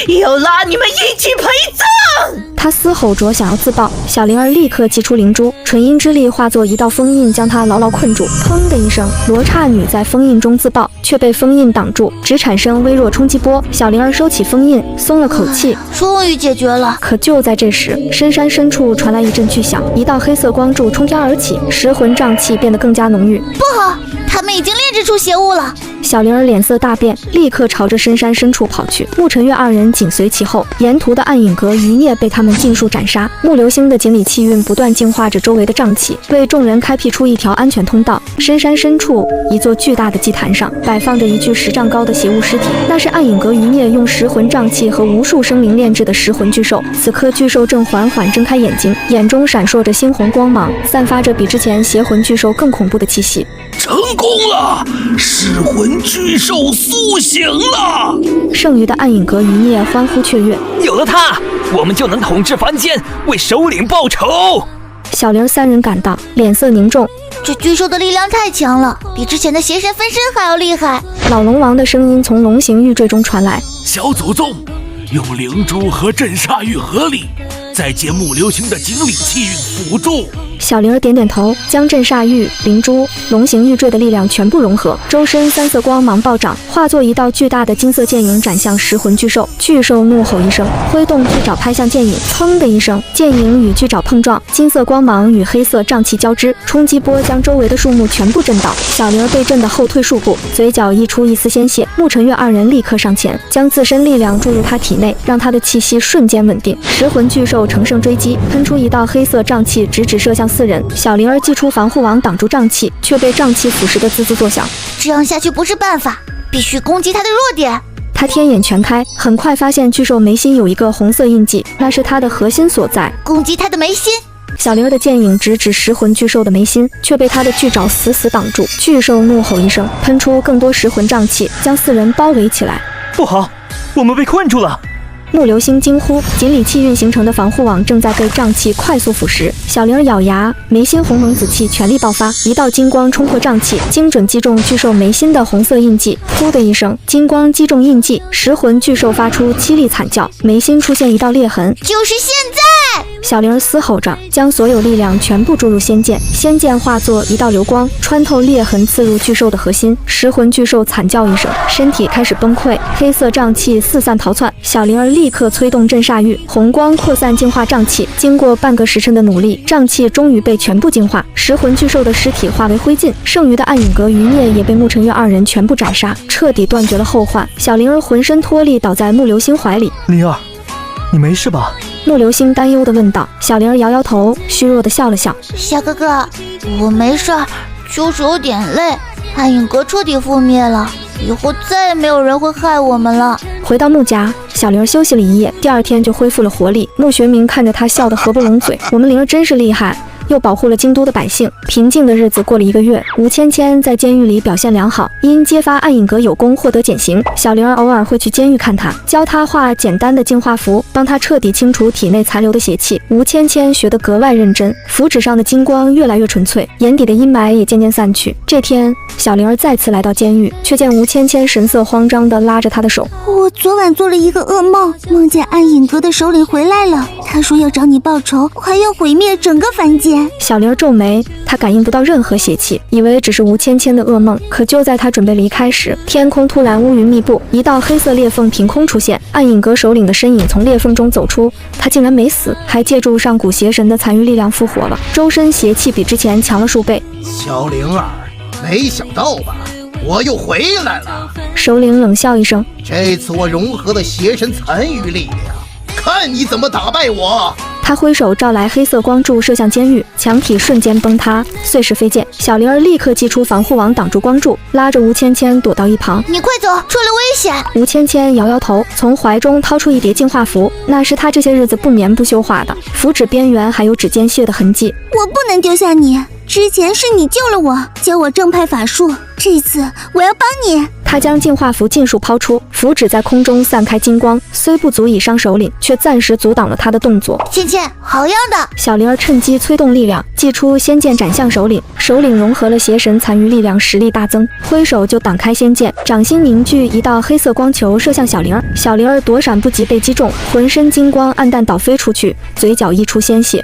也要拉你们一起陪葬！她嘶吼着想要自爆，小灵儿立刻祭出灵珠，纯阴之力化作一道封印，将她牢牢困住。砰的一声，罗刹女在封印中自爆，却被封印挡住，只产生微弱冲击波。小灵儿收起封印，松了口气，终于解决了。可就在这时，深山深处传来一阵巨响，一道黑色光柱冲天而起，食魂瘴气变得更加浓郁。不好，他们已经炼制出邪物了！小灵儿脸色大变，立刻朝着深山深处跑去。穆晨月二人紧随其后，沿途的暗影阁余孽被他们尽数斩杀。穆流星的锦鲤气运不断净化着周围的瘴气，为众人开辟出一条安全通道。深山深处，一座巨大的祭坛上摆放着一具10丈高的邪物尸体，那是暗影阁余孽用食魂瘴气和无数生灵炼制的食魂巨兽。此刻巨兽正缓缓睁开眼睛，眼中闪烁着猩红光芒，散发着比之前邪魂巨兽更恐怖的气息。成功了，噬魂巨兽苏醒了！剩余的暗影阁余孽欢呼雀跃，有了它，我们就能统治凡间，为首领报仇。小灵三人赶到，脸色凝重。这巨兽的力量太强了，比之前的邪神分身还要厉害。老龙王的声音从龙形玉坠中传来：小祖宗，用灵珠和镇煞玉合力，再借木流星的锦鲤气运辅助。小灵儿点点头，将镇煞玉、灵珠、龙形玉坠的力量全部融合，周身三色光芒暴涨，化作一道巨大的金色剑影斩向食魂巨兽。巨兽怒吼一声，挥动巨爪拍向剑影，砰的一声，剑影与巨爪碰撞，金色光芒与黑色瘴气交织，冲击波将周围的树木全部震倒。小灵儿被震得后退数步，嘴角溢出一丝鲜血。沐晨月二人立刻上前，将自身力量注入他体内，让他的气息瞬间稳定。食魂巨兽乘胜追击，喷出一道黑色瘴气，直直射向四人。小灵儿祭出防护网挡住瘴气，却被瘴气腐蚀得滋滋作响。这样下去不是办法，必须攻击他的弱点。他天眼全开，很快发现巨兽眉心有一个红色印记，那是他的核心所在。攻击他的眉心。小灵儿的剑影直指食魂巨兽的眉心，却被他的巨爪死死挡住。巨兽怒吼一声，喷出更多食魂瘴气，将四人包围起来。不好，我们被困住了！木流星惊呼，锦鲤气运形成的防护网正在被瘴气快速腐蚀。小灵儿咬牙，眉心红蒙子气全力爆发，一道金光冲破瘴气，精准击中巨兽眉心的红色印记。呼的一声，金光击中印记，食魂巨兽发出凄厉惨叫，眉心出现一道裂痕。就是现在！小灵儿嘶吼着，将所有力量全部注入仙剑，仙剑化作一道流光，穿透裂痕刺入巨兽的核心。食魂巨兽惨叫一声，身体开始崩溃，黑色瘴气四散逃窜。小灵儿立刻催动镇煞玉，红光扩散净化瘴气。经过半个时辰的努力，瘴气终于被全部净化，食魂巨兽的尸体化为灰烬，剩余的暗影阁余孽也被沐晨月二人全部斩杀，彻底断绝了后患。小灵儿浑身脱力，倒在沐流星怀里。灵儿，你没事吧？沐流星担忧地问道。小灵儿摇摇头，虚弱地笑了笑。小哥哥，我没事儿，就是有点累。暗影阁彻底覆灭了，以后再也没有人会害我们了。回到沐家，小灵儿休息了一夜，第二天就恢复了活力。沐学明看着他笑得合不拢嘴，我们灵儿真是厉害，又保护了京都的百姓。平静的日子过了1个月，吴芊芊在监狱里表现良好，因揭发暗影阁有功获得减刑。小灵儿偶尔会去监狱看他，教他画简单的净化符，帮他彻底清除体内残留的邪气。吴芊芊学得格外认真，符纸上的金光越来越纯粹，眼底的阴霾也渐渐散去。这天，小灵儿再次来到监狱，却见吴芊芊神色慌张地拉着他的手。我昨晚做了一个噩梦，梦见暗影阁的首领回来了，他说要找你报仇，还要毁灭整个凡间。小灵儿皱眉，她感应不到任何邪气，以为只是吴芊芊的噩梦。可就在她准备离开时，天空突然乌云密布，一道黑色裂缝凭空出现，暗影阁首领的身影从裂缝中走出，他竟然没死，还借助上古邪神的残余力量复活了，周身邪气比之前强了数倍。小灵儿，没想到吧，我又回来了。首领冷笑一声，这次我融合了邪神残余力量，看你怎么打败我。他挥手召来黑色光柱射向监狱，墙体瞬间崩塌，碎石飞溅。小灵儿立刻祭出防护网挡住光柱，拉着吴芊芊躲到一旁。你快走，出了危险！吴芊芊摇摇头，从怀中掏出一叠净化符，那是她这些日子不眠不休画的，符纸边缘还有指尖血的痕迹。我不能丢下你，之前是你救了我，教我正派法术，这次我要帮你。他将净化符尽数抛出，符纸在空中散开金光，虽不足以伤首领，却暂时阻挡了他的动作。芊芊，好样的！小灵儿趁机催动力量，祭出仙剑斩向首领。首领融合了邪神残余力量，实力大增，挥手就挡开仙剑，掌心凝聚一道黑色光球射向小灵儿。小灵儿躲闪不及被击中，浑身金光暗淡倒飞出去，嘴角溢出鲜血。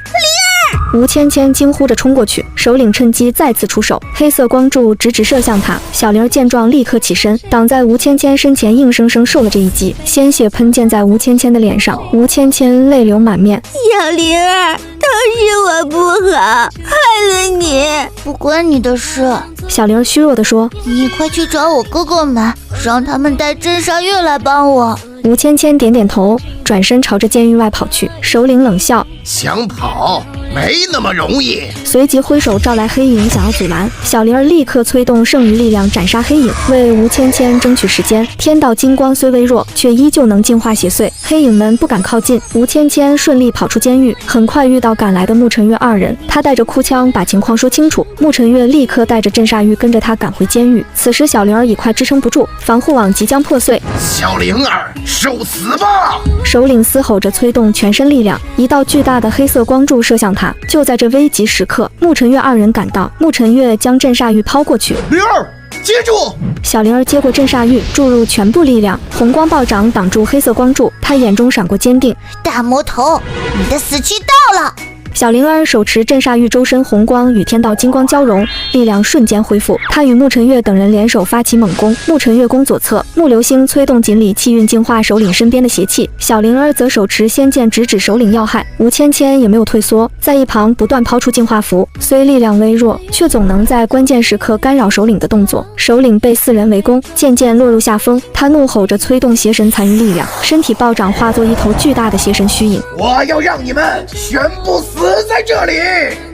吴芊芊惊呼着冲过去，首领趁机再次出手，黑色光柱直直射向他。小灵儿见状立刻起身，挡在吴芊芊身前，硬生生受了这一击，鲜血喷溅在吴芊芊的脸上。吴芊芊泪流满面，小灵儿，都是我不好，害了你，不关你的事。小灵儿虚弱地说，你快去找我哥哥们，让他们带镇煞玉来帮我。吴芊芊点点头，转身朝着监狱外跑去。首领冷笑，想跑没那么容易，随即挥手召来黑影，想要阻拦。小灵儿立刻催动剩余力量斩杀黑影，为吴芊芊争取时间。天道金光虽微弱，却依旧能净化邪祟，黑影们不敢靠近。吴芊芊顺利跑出监狱，很快遇到赶来的沐晨月二人，他带着哭腔把情况说清楚。沐晨月立刻带着镇煞玉跟着他赶回监狱。此时小灵儿已快支撑不住，防护网即将破碎。小灵儿，受死吧！首领嘶吼着催动全身力量，一道巨大的黑色光柱射向他。就在这危急时刻，沐晨月二人赶到，沐晨月将镇煞玉抛过去。灵儿，接住！小灵儿接过镇煞玉，注入全部力量，红光暴涨挡住黑色光柱。他眼中闪过坚定。大魔头，你的死期到了！小灵儿手持镇煞玉，周身红光与天道金光交融，力量瞬间恢复。他与沐晨月等人联手发起猛攻。沐晨月攻左侧，木流星催动锦鲤气运净化首领身边的邪气，小灵儿则手持仙剑直指首领要害。吴芊芊也没有退缩，在一旁不断抛出净化符，虽力量微弱，却总能在关键时刻干扰首领的动作。首领被4人围攻，渐渐落入下风。他怒吼着催动邪神残余力量，身体暴涨，化作一头巨大的邪神虚影。我要让你们全部死在这里！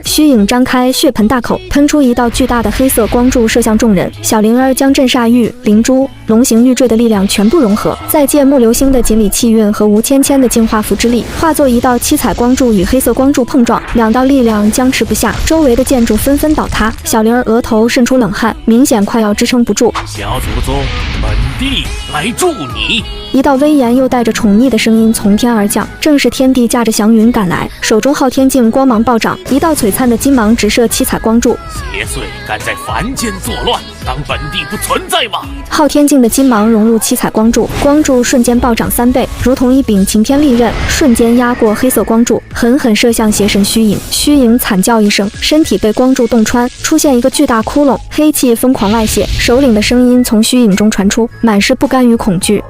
虚影张开血盆大口，喷出一道巨大的黑色光柱，射向众人。小灵儿将镇煞玉、灵珠、龙形玉坠的力量全部融合，再借木流星的锦鲤气运和吴芊芊的净化符之力，化作一道七彩光柱与黑色光柱碰撞，两道力量僵持不下，周围的建筑纷纷倒塌。小灵儿额头渗出冷汗，明显快要支撑不住。小祖宗，本帝来助你！一道威严又带着宠溺的声音从天而降，正是天帝驾着祥云赶来，手中昊天镜光芒暴涨，一道璀璨的金芒直射七彩光柱。邪祟敢在凡间作乱，当本帝不存在吗？昊天镜的金芒融入七彩光柱，光柱瞬间暴涨3倍，如同一柄擎天利刃，瞬间压过黑色光柱，狠狠射向邪神虚影。虚影惨叫一声，身体被光柱洞穿，出现一个巨大窟窿，黑气疯狂外泄。首领的声音从虚影中传出，满是不甘与恐惧。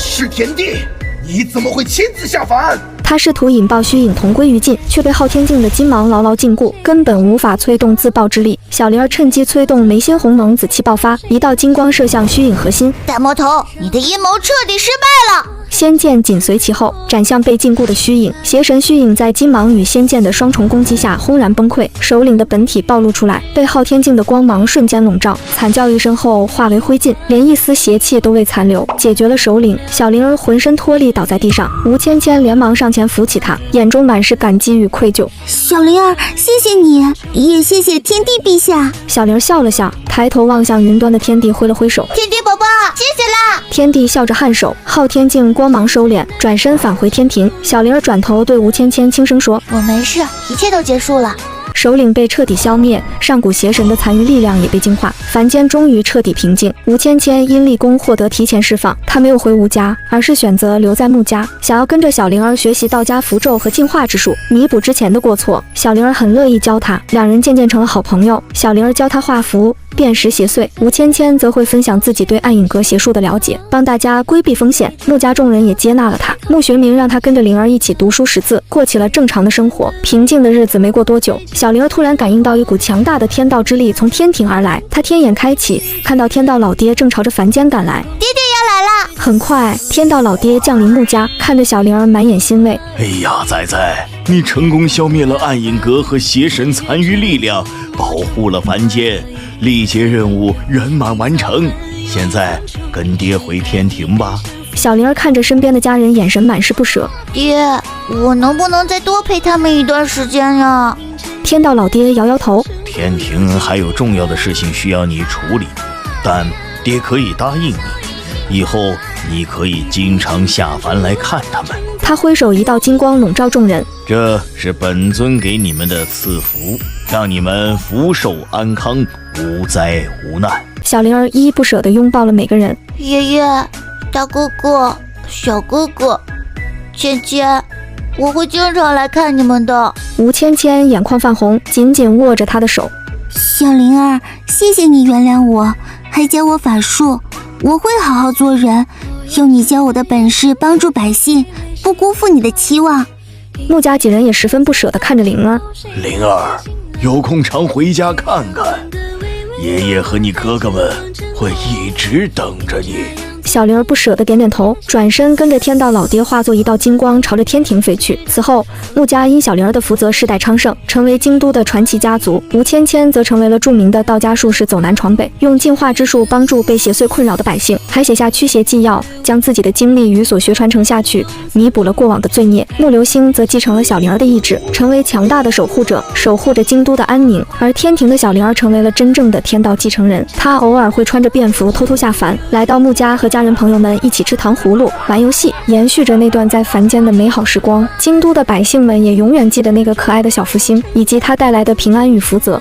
是天帝，你怎么会亲自下凡？他试图引爆虚影同归于尽，却被昊天镜的金芒牢牢禁锢，根本无法催动自爆之力。小灵儿趁机催动眉心红蒙紫气爆发，一道金光射向虚影核心。大魔头，你的阴谋彻底失败了！仙剑紧随其后，斩向被禁锢的虚影。邪神虚影在金芒与仙剑的双重攻击下轰然崩溃，首领的本体暴露出来，被昊天镜的光芒瞬间笼罩，惨叫一声后化为灰烬，连一丝邪气都未残留。解决了首领，小灵儿浑身脱力倒在地上，吴芊芊连忙上前扶起她，眼中满是感激与愧疚。小灵儿，谢谢你，也谢谢天帝陛下。小灵儿笑了笑，抬头望向云端的天帝，挥了挥手。天帝宝宝，谢谢啦！天帝笑着颔首，昊天镜光芒收敛，转身返回天庭。小灵儿转头对吴芊芊轻声说：“我没事，一切都结束了。”首领被彻底消灭，上古邪神的残余力量也被净化，凡间终于彻底平静。吴芊芊因立功获得提前释放，她没有回吴家，而是选择留在穆家，想要跟着小灵儿学习道家符咒和净化之术，弥补之前的过错。小灵儿很乐意教她，两人渐渐成了好朋友。小灵儿教她画符、辨识邪祟，吴芊芊则会分享自己对暗影阁邪术的了解，帮大家规避风险。穆家众人也接纳了她。穆学明让她跟着灵儿一起读书识字，过起了正常的生活。平静的日子没过多久，小灵儿突然感应到一股强大的天道之力从天庭而来，她天眼开启，看到天道老爹正朝着凡间赶来。爹爹要来了！很快，天道老爹降临穆家，看着小灵儿满眼欣慰。哎呀，仔仔，你成功消灭了暗影阁和邪神残余力量，保护了凡间，历劫任务圆满完成。现在跟爹回天庭吧。小灵儿看着身边的家人，眼神满是不舍。爹，我能不能再多陪他们一段时间呀？天道老爹摇摇头，天庭还有重要的事情需要你处理，但爹可以答应你，以后你可以经常下凡来看他们。他挥手，一道金光笼罩众人。这是本尊给你们的赐福，让你们福寿安康，无灾无难。小灵儿依依不舍地拥抱了每个人。爷爷、大哥哥、小哥哥、芊芊，我会经常来看你们的。吴芊芊眼眶泛红，紧紧握着他的手。小灵儿，谢谢你原谅我，还教我法术，我会好好做人，用你教我的本事帮助百姓，不辜负你的期望。穆家几人也十分不舍地看着灵儿。灵儿，有空常回家看看，爷爷和你哥哥们会一直等着你。小灵儿不舍得点点头，转身跟着天道老爹化作一道金光朝着天庭飞去。此后，穆家因小灵儿的福泽世代昌盛，成为京都的传奇家族。吴芊芊则成为了著名的道家术士，走南闯北，用净化之术帮助被邪祟困扰的百姓，还写下驱邪纪要，将自己的经历与所学传承下去，弥补了过往的罪孽。穆流星则继承了小灵儿的意志，成为强大的守护者，守护着京都的安宁。而天庭的小灵儿成为了真正的天道继承人，她偶尔会穿着便服偷偷下凡，来到穆家和家人朋友们一起吃糖葫芦、玩游戏，延续着那段在凡间的美好时光。京都的百姓们也永远记得那个可爱的小福星，以及它带来的平安与福泽。